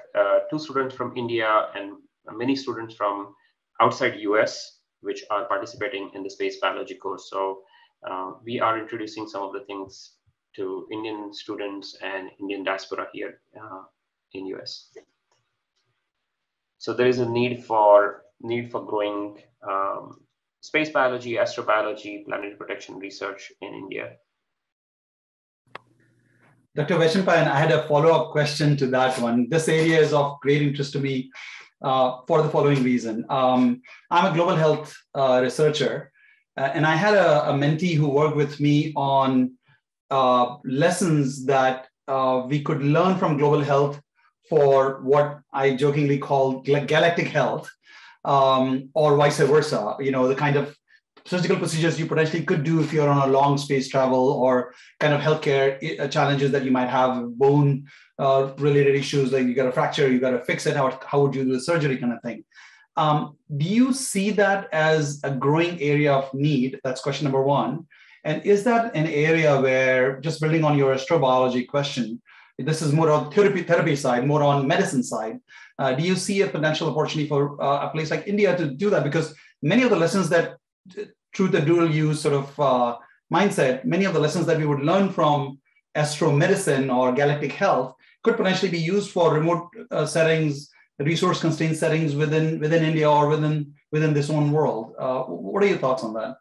2 students from India and many students from outside US, which are participating in the space biology course. So we are introducing some of the things to Indian students and Indian diaspora here in US. So there is a need for growing space biology, astrobiology, planetary protection research in India.
Dr. Vaishampayan, I had a follow-up question to that one. This area is of great interest to me for the following reason. I'm a global health researcher, and I had a mentee who worked with me on lessons that we could learn from global health for what I jokingly call galactic health, or vice versa. You know, the kind of surgical procedures you potentially could do if you're on a long space travel, or kind of healthcare challenges that you might have, bone related issues, like you got a fracture, you got to fix it, how would you do the surgery kind of thing. Do you see that as a growing area of need? That's question number one. And is that an area where, just building on your astrobiology question, this is more on therapy side, more on medicine side, do you see a potential opportunity for a place like India to do that? Because many of the lessons that, through the dual use sort of mindset, many of the lessons that we would learn from astromedicine or galactic health could potentially be used for remote settings, resource constrained settings within India or within this own world. What are your thoughts on that?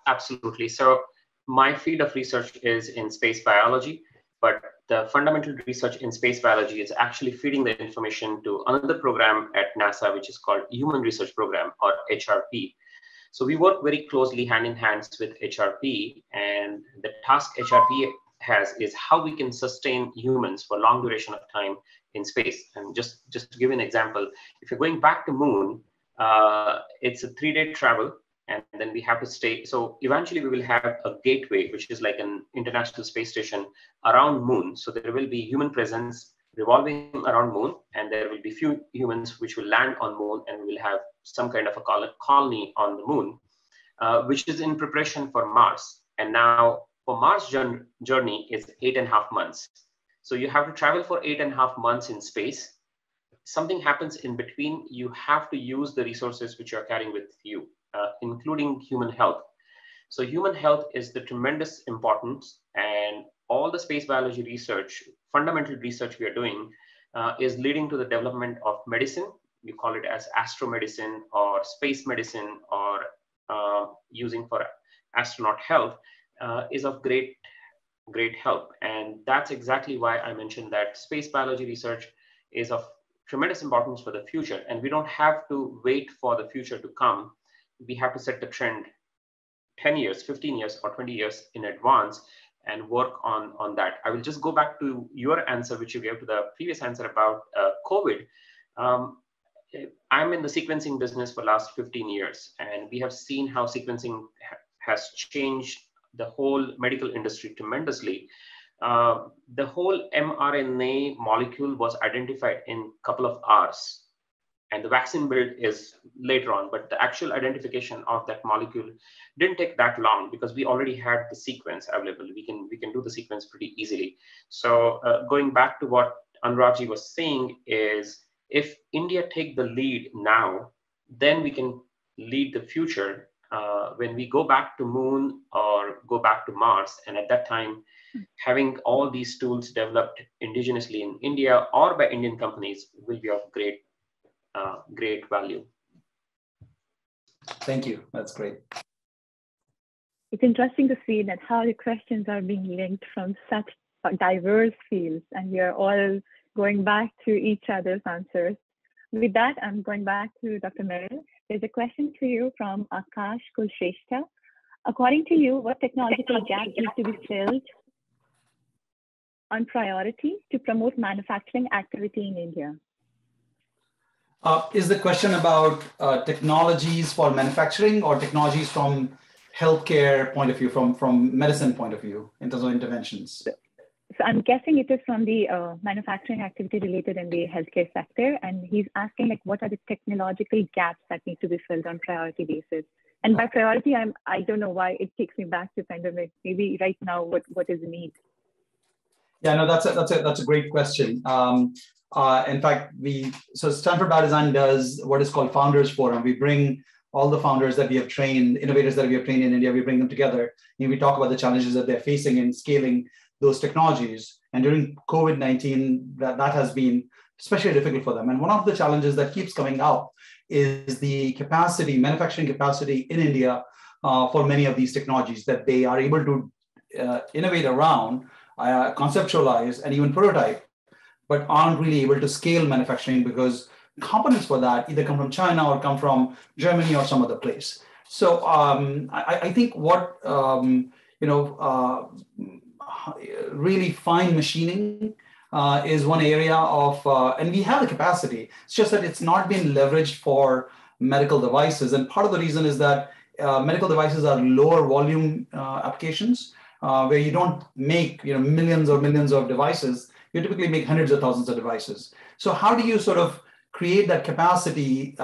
Absolutely. So my field of research is in space biology, but the fundamental research in space biology is actually feeding the information to another program at NASA, which is called Human Research Program, or HRP. So we work very closely hand in hand with HRP, and the task HRP has is how we can sustain humans for long duration of time in space. And just to give an example, if you're going back to Moon, it's a 3-day travel, and then we have to stay. So eventually we will have a gateway, which is like an international space station around Moon. So there will be human presence revolving around Moon, and there will be few humans which will land on Moon, and we will have some kind of a colony on the Moon, which is in preparation for Mars. And now for Mars journey is 8.5 months. So you have to travel for 8.5 months in space. Something happens in between, you have to use the resources which you're carrying with you, including human health. So human health is the tremendous importance, and all the space biology research, fundamental research we are doing is leading to the development of medicine. We call it as astromedicine or space medicine, or using for astronaut health is of great help. And that's exactly why I mentioned that space biology research is of tremendous importance for the future. And we don't have to wait for the future to come. We have to set the trend 10 years, 15 years, or 20 years in advance and work on that. I will just go back to your answer, which you gave to the previous answer about COVID. I'm in the sequencing business for the last 15 years, and we have seen how sequencing has changed the whole medical industry tremendously. The whole mRNA molecule was identified in a couple of hours, and the vaccine build is later on, but the actual identification of that molecule didn't take that long because we already had the sequence available. We can do the sequence pretty easily. So going back to what Anurag was saying is, if India take the lead now, then we can lead the future when we go back to Moon or go back to Mars. And at that time, having all these tools developed indigenously in India or by Indian companies will be of great value.
Thank you. That's great.
It's interesting to see that how the questions are being linked from such diverse fields, and we are all going back to each other's answers. With that, I'm going back to Dr. Mairal. There's a question to you from Akash Kulshrestha. According to you, what technological gaps need to be filled on priority to promote manufacturing activity in India?
Is the question about technologies for manufacturing or technologies from healthcare point of view, from medicine point of view, in terms of interventions?
So I'm guessing it is from the manufacturing activity related in the healthcare sector. And he's asking, like, what are the technological gaps that need to be filled on priority basis? And by priority, I don't know why it takes me back to pandemic. Maybe right now, what is the need?
Yeah, no, that's a great question. In fact, so Stanford Biodesign does what is called Founders Forum. We bring all the founders that we have trained, innovators that we have trained in India, we bring them together and we talk about the challenges that they're facing in scaling those technologies. And during COVID-19, that has been especially difficult for them. And one of the challenges that keeps coming up is the capacity, manufacturing capacity in India for many of these technologies that they are able to innovate around, conceptualize, and even prototype, but aren't really able to scale manufacturing because components for that either come from China or come from Germany or some other place. So I think what, really fine machining is one area of, and we have the capacity. It's just that it's not been leveraged for medical devices. And part of the reason is that medical devices are lower volume applications where you don't make millions or millions of devices. You typically make hundreds of thousands of devices. So how do you sort of create that capacity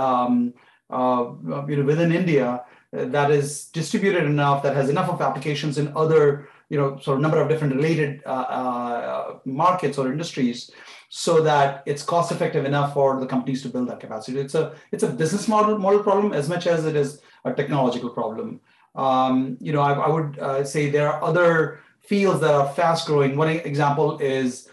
within India that is distributed enough, that has enough of applications in other sort of number of different related markets or industries, so that it's cost effective enough for the companies to build that capacity. It's a business model problem as much as it is a technological problem. I would say there are other fields that are fast growing. One example is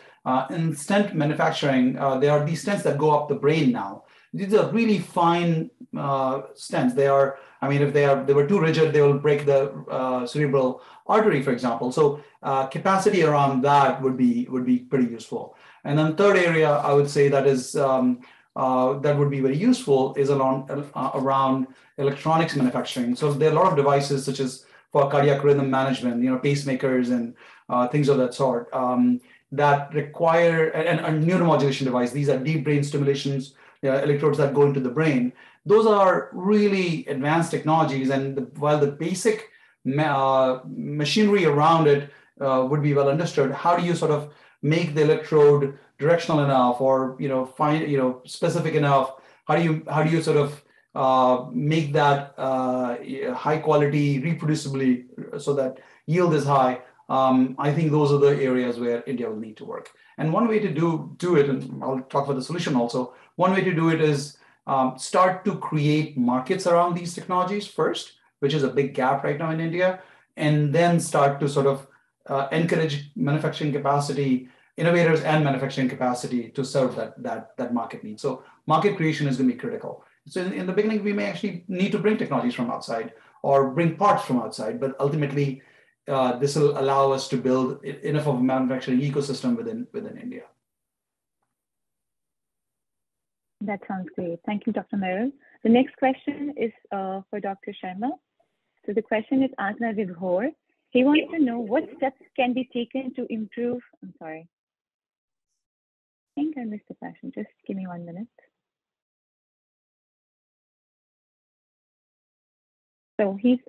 in stent manufacturing. There are these stents that go up the brain now. These are really fine stents. They are, if they were too rigid, they will break the cerebral artery, for example. So capacity around that would be pretty useful. And then third area I would say that is that would be very useful is around electronics manufacturing. So there are a lot of devices such as for cardiac rhythm management, pacemakers and things of that sort that require and neuromodulation device. These are deep brain stimulations, electrodes that go into the brain. Those are really advanced technologies, and while the basic machinery around it would be well understood, how do you sort of make the electrode directional enough, or specific enough? How do you sort of make that high quality reproducibly so that yield is high? I think those are the areas where India will need to work. And one way to do it, and I'll talk about the solution also, one way to do it is start to create markets around these technologies first, which is a big gap right now in India, and then start to sort of encourage manufacturing capacity, innovators and manufacturing capacity to serve that market need. So market creation is going to be critical. So in the beginning, we may actually need to bring technologies from outside or bring parts from outside, but ultimately, this will allow us to build enough of a manufacturing ecosystem within India.
That sounds great. Thank you, Dr. Mairal. The next question is for Dr. Sharma. So the question is asked by Vibhor. He wants to know what steps can be taken to improve. I'm sorry. I think I missed the question. Just give me 1 minute. So he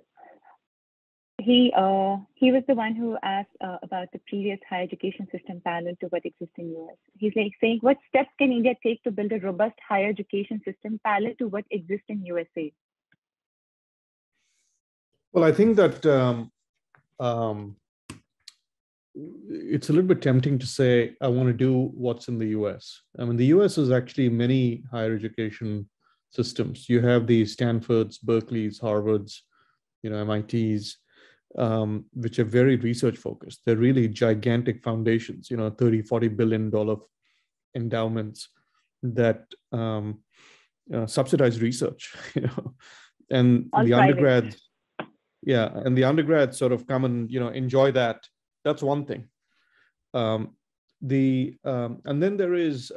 was the one who asked about the previous higher education system parallel to what exists in US. He's saying, what steps can India take to build a robust higher education system parallel to what exists in USA?
Well, I think that it's a little bit tempting to say, I want to do what's in the US. The US is actually many higher education systems. You have the Stanfords, Berkeleys, Harvards, MITs, which are very research focused. They're really gigantic foundations, $30-40 billion endowments that subsidize research, and all the private undergrads. Yeah, and the undergrads sort of come and enjoy that. That's one thing. And then there is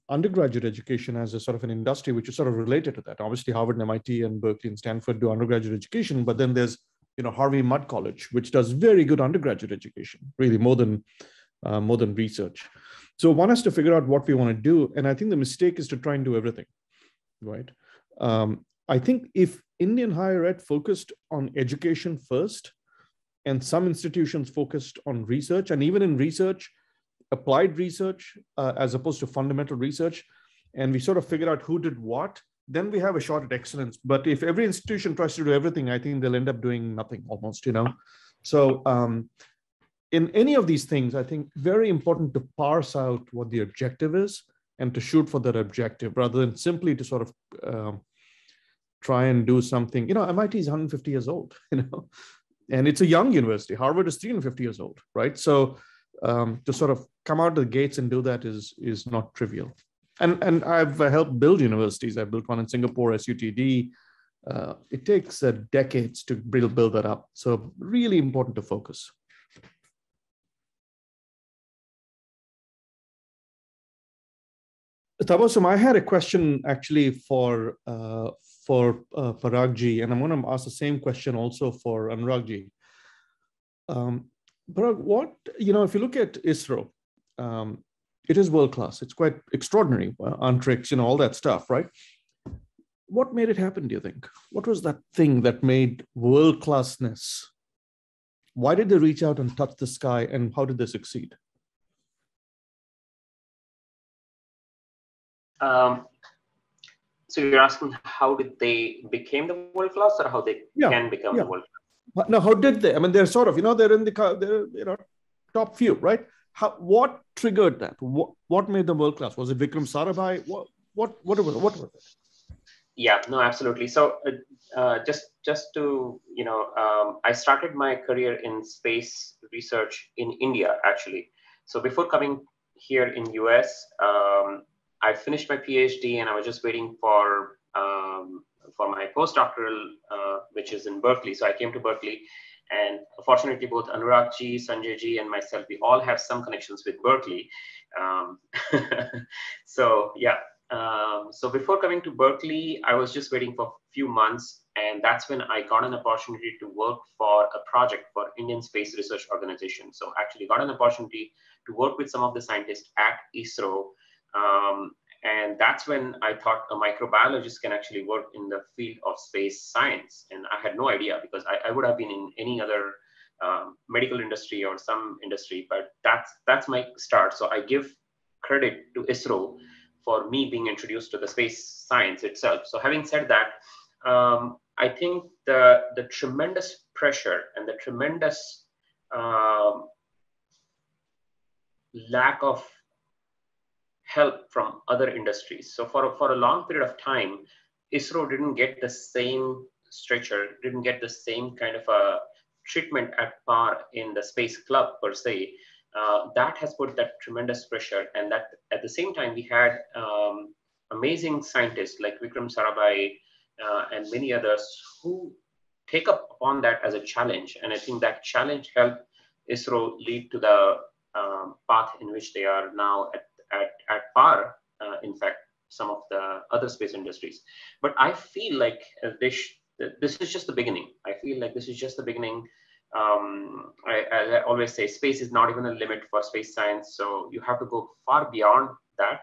undergraduate education as a sort of an industry, which is sort of related to that. Obviously, Harvard and MIT and Berkeley and Stanford do undergraduate education, but then there's Harvey Mudd College, which does very good undergraduate education, really more than research. So one has to figure out what we want to do, and I think the mistake is to try and do everything, right? I think if Indian higher ed focused on education first, and some institutions focused on research, and even in research, applied research as opposed to fundamental research, and we sort of figure out who did what, then we have a shot at excellence. But if every institution tries to do everything, I think they'll end up doing nothing almost, So in any of these things, I think very important to parse out what the objective is and to shoot for that objective rather than simply to sort of try and do something. MIT is 150 years old, and it's a young university. Harvard is 350 years old, right? So to sort of come out of the gates and do that is not trivial. And I've helped build universities. I built one in Singapore, SUTD. It takes decades to build that up. So really important to focus. Tabassum, I had a question actually for Parag ji, and I'm going to ask the same question also for Anurag ji. Parag, if you look at ISRO, it is world class. It's quite extraordinary. Antrix, all that stuff, right? What made it happen, do you think? What was that thing that made world classness? Why did they reach out and touch the sky, and how did they succeed?
So you're asking how did they became the world class, or how they can become the world class?
No, how did they? I mean, they're sort of, they're in the top few, right? What triggered that? What made them world class? Was it Vikram Sarabhai? What was it?
Yeah, no, absolutely. So just to, I started my career in space research in India, actually. So before coming here in US, I finished my PhD and I was just waiting for my postdoctoral, which is in Berkeley. So I came to Berkeley, and fortunately, both Anurag ji, Sanjay ji, and myself, we all have some connections with Berkeley. So yeah. So before coming to Berkeley, I was just waiting for a few months, and that's when I got an opportunity to work for a project for Indian Space Research Organization. So actually got an opportunity to work with some of the scientists at ISRO. And that's when I thought a microbiologist can actually work in the field of space science. And I had no idea, because I would have been in any other medical industry or some industry, but that's my start. So I give credit to ISRO for me being introduced to the space science itself. So having said that, I think the tremendous pressure and the tremendous lack of help from other industries. So for a long period of time, ISRO didn't get the same structure, didn't get the same kind of a treatment at par in the space club per se. That has put that tremendous pressure, and that at the same time we had amazing scientists like Vikram Sarabhai and many others who take up upon that as a challenge. And I think that challenge helped ISRO lead to the path in which they are now at par, in fact, some of the other space industries. But I feel like this is just the beginning. I feel like this is just the beginning. I always say space is not even a limit for space science. So you have to go far beyond that.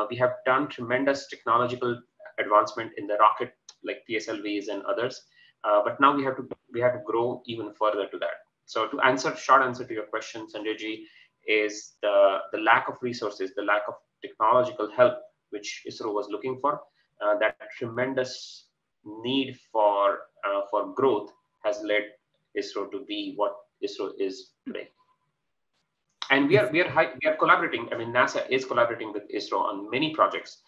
We have done tremendous technological advancement in the rocket, like PSLVs and others. But now we have to grow even further to that. So to short answer to your question, Sanjay ji, is the lack of resources, the lack of technological help, which ISRO was looking for. That tremendous need for growth has led ISRO to be what ISRO is today. And we are collaborating. I mean, NASA is collaborating with ISRO on many projects.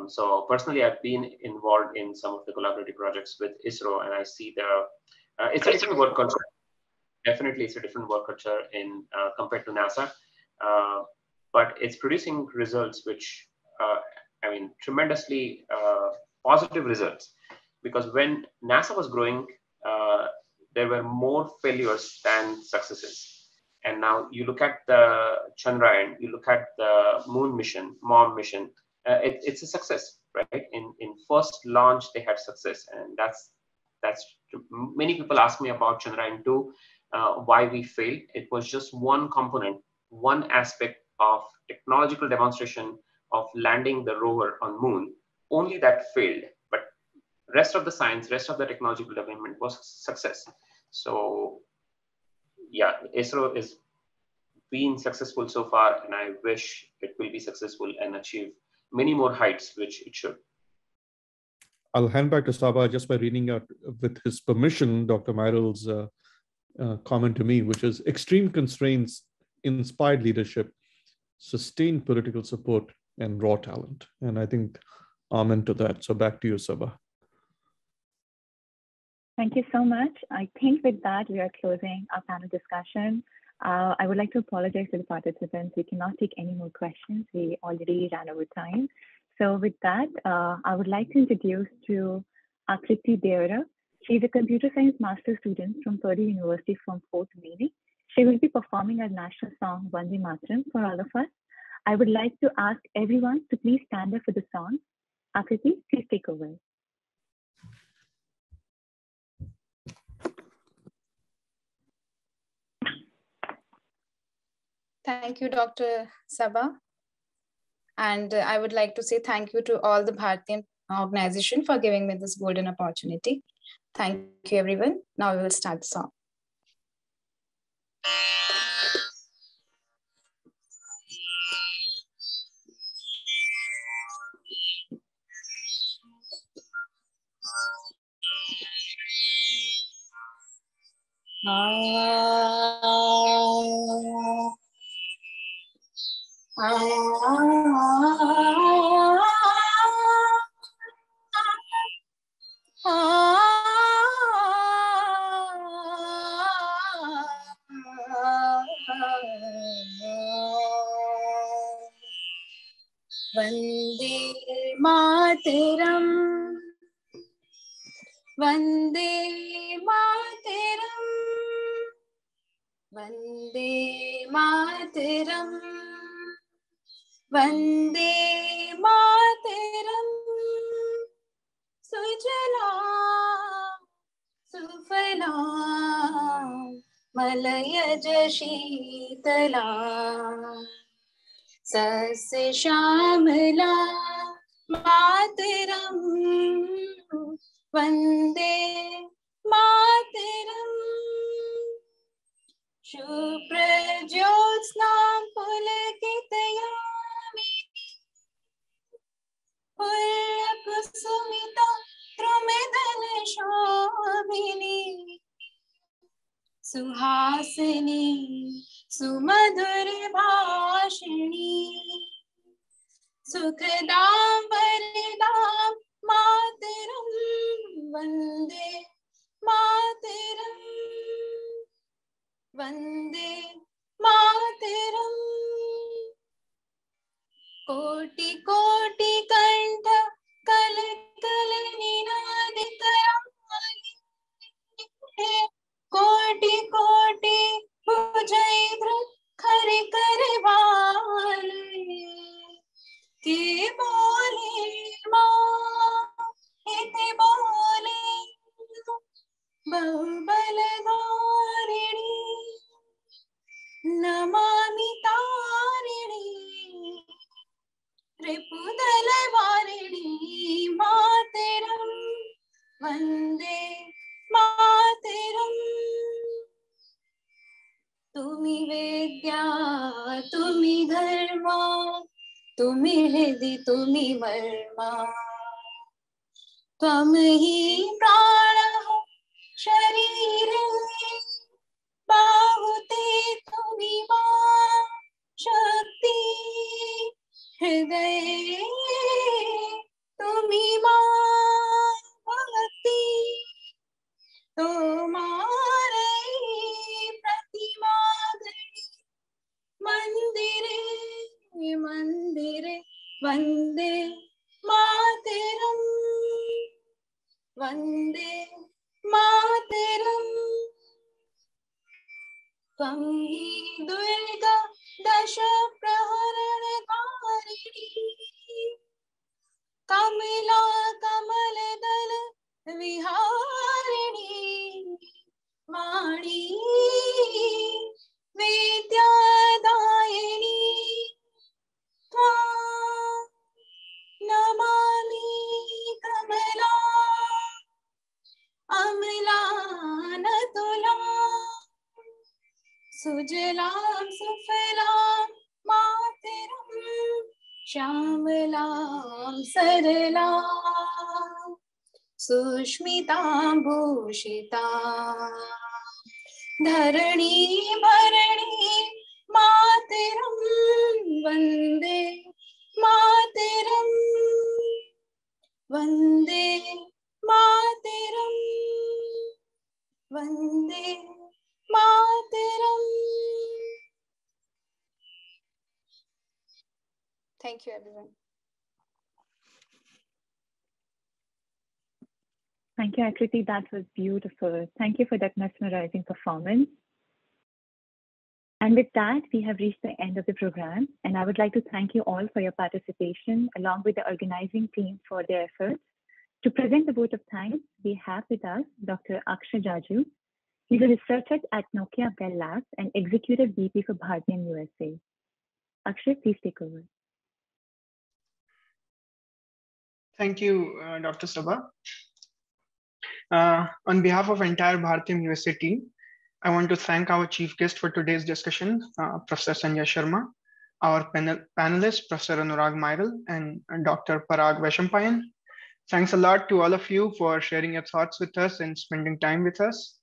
So personally, I've been involved in some of the collaborative projects with ISRO, and I see it's a different work culture. Definitely, it's a different work culture compared to NASA, but it's producing results which, tremendously positive results. Because when NASA was growing, there were more failures than successes. And now you look at the Chandrayaan, you look at the moon mission, MOM mission, it's a success, right? In first launch, they had success. And that's many people ask me about Chandrayaan-2, why we failed. It was just one component, one aspect of technological demonstration of landing the rover on moon, only that failed. But rest of the science, rest of the technological development was success. So yeah, ISRO is being successful so far, and I wish it will be successful and achieve many more heights, which it should.
I'll hand back to Saba just by reading out, with his permission, Dr. Mairal's comment to me, which is extreme constraints, inspired leadership, sustained political support, and raw talent. And I think amen to that. So back to you, Saba.
Thank you so much. I think with that, we are closing our panel discussion. I would like to apologize to the participants. We cannot take any more questions. We already ran over time. So with that, I would like to introduce to Akriti Deora. She's a computer science master student from Purdue University from Fort Wayne. She will be performing our national song, Vande Mataram, for all of us. I would like to ask everyone to please stand up for the song. Akriti, please take over.
Thank you, Dr. Saba. And I would like to say thank you to all the Bharatian organization for giving me this golden opportunity. Thank you, everyone. Now we will start the song. Vande Mataram, Vande Mataram, Vande Mataram, Vande Mataram, Sujalam, Sufalam, Malayaj Sheetalam, Sasya Shyamala Mataram, Vande Mataram, Shubhra Jyotsnam Pulakitayami, Pullakusumita Trumedana Shobhini, Suhasini Sumadhuri Bhashini, Sukhadam Varidam Mataram, Vande Mataram, Vande Mataram, Koti Koti Kantha Kal Kal Ninaditaram, Koti Koti Pujaidra Khare Kare Vale, Ke Bole Ma Ete Bole Bahubaladharini, Namami Tarini, Ripudalavarini, Mataram, Vande Mataram. Tumi Vedya, Tumi Dharma, Tumi Hridhi, Tumi Marma, Tvam hi prana sharire, Bahute Tumi ma Shakti, Hridaye Tumi ma Bhakti, Tumhare Pratima Gani, Mandire Mandire, Vande Mataram, Vande Mataram. त्वं हि दुर्गा दश प्रहरणकारिणी कमला कमलदल विहारिणी वाणी विद्यादायिनी त्वां नमामि कमला अमलानतुलां सुजलां सुफलां मातरं श्यामलां सरलां सुष्मितां भूषितां धरणी भरणी मातरं वन्दे मातरं वन्दे मातरं वन्दे मातरं. Thank you, everyone.
Thank you, Akriti. That was beautiful. Thank you for that mesmerizing performance. And with that, we have reached the end of the program. And I would like to thank you all for your participation, along with the organizing team for their efforts. To present the vote of thanks, we have with us Dr. Akshay Jaju. He's a researcher at Nokia Bell Labs and Executive VP for Bhartian USA. Akshay, please take over.
Thank you, Dr. Sabha. On behalf of entire Bhartian USA team, I want to thank our chief guest for today's discussion, Professor Sanjay Sarma, our panelists, Professor Anurag Mairal and Dr. Parag Vaishampayan. Thanks a lot to all of you for sharing your thoughts with us and spending time with us.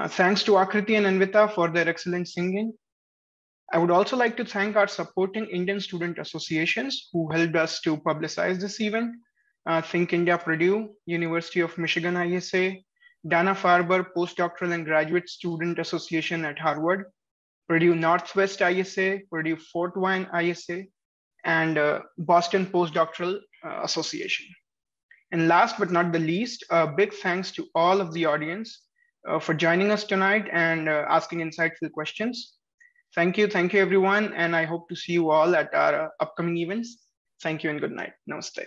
Thanks to Akriti and Anvita for their excellent singing. I would also like to thank our supporting Indian student associations who helped us to publicize this event. Think India Purdue, University of Michigan ISA, Dana-Farber Postdoctoral and Graduate Student Association at Harvard, Purdue Northwest ISA, Purdue Fort Wayne ISA, and Boston Postdoctoral Association. And last but not the least, a big thanks to all of the audience for joining us tonight and asking insightful questions. Thank you everyone, and I hope to see you all at our upcoming events. Thank you and good night. Namaste.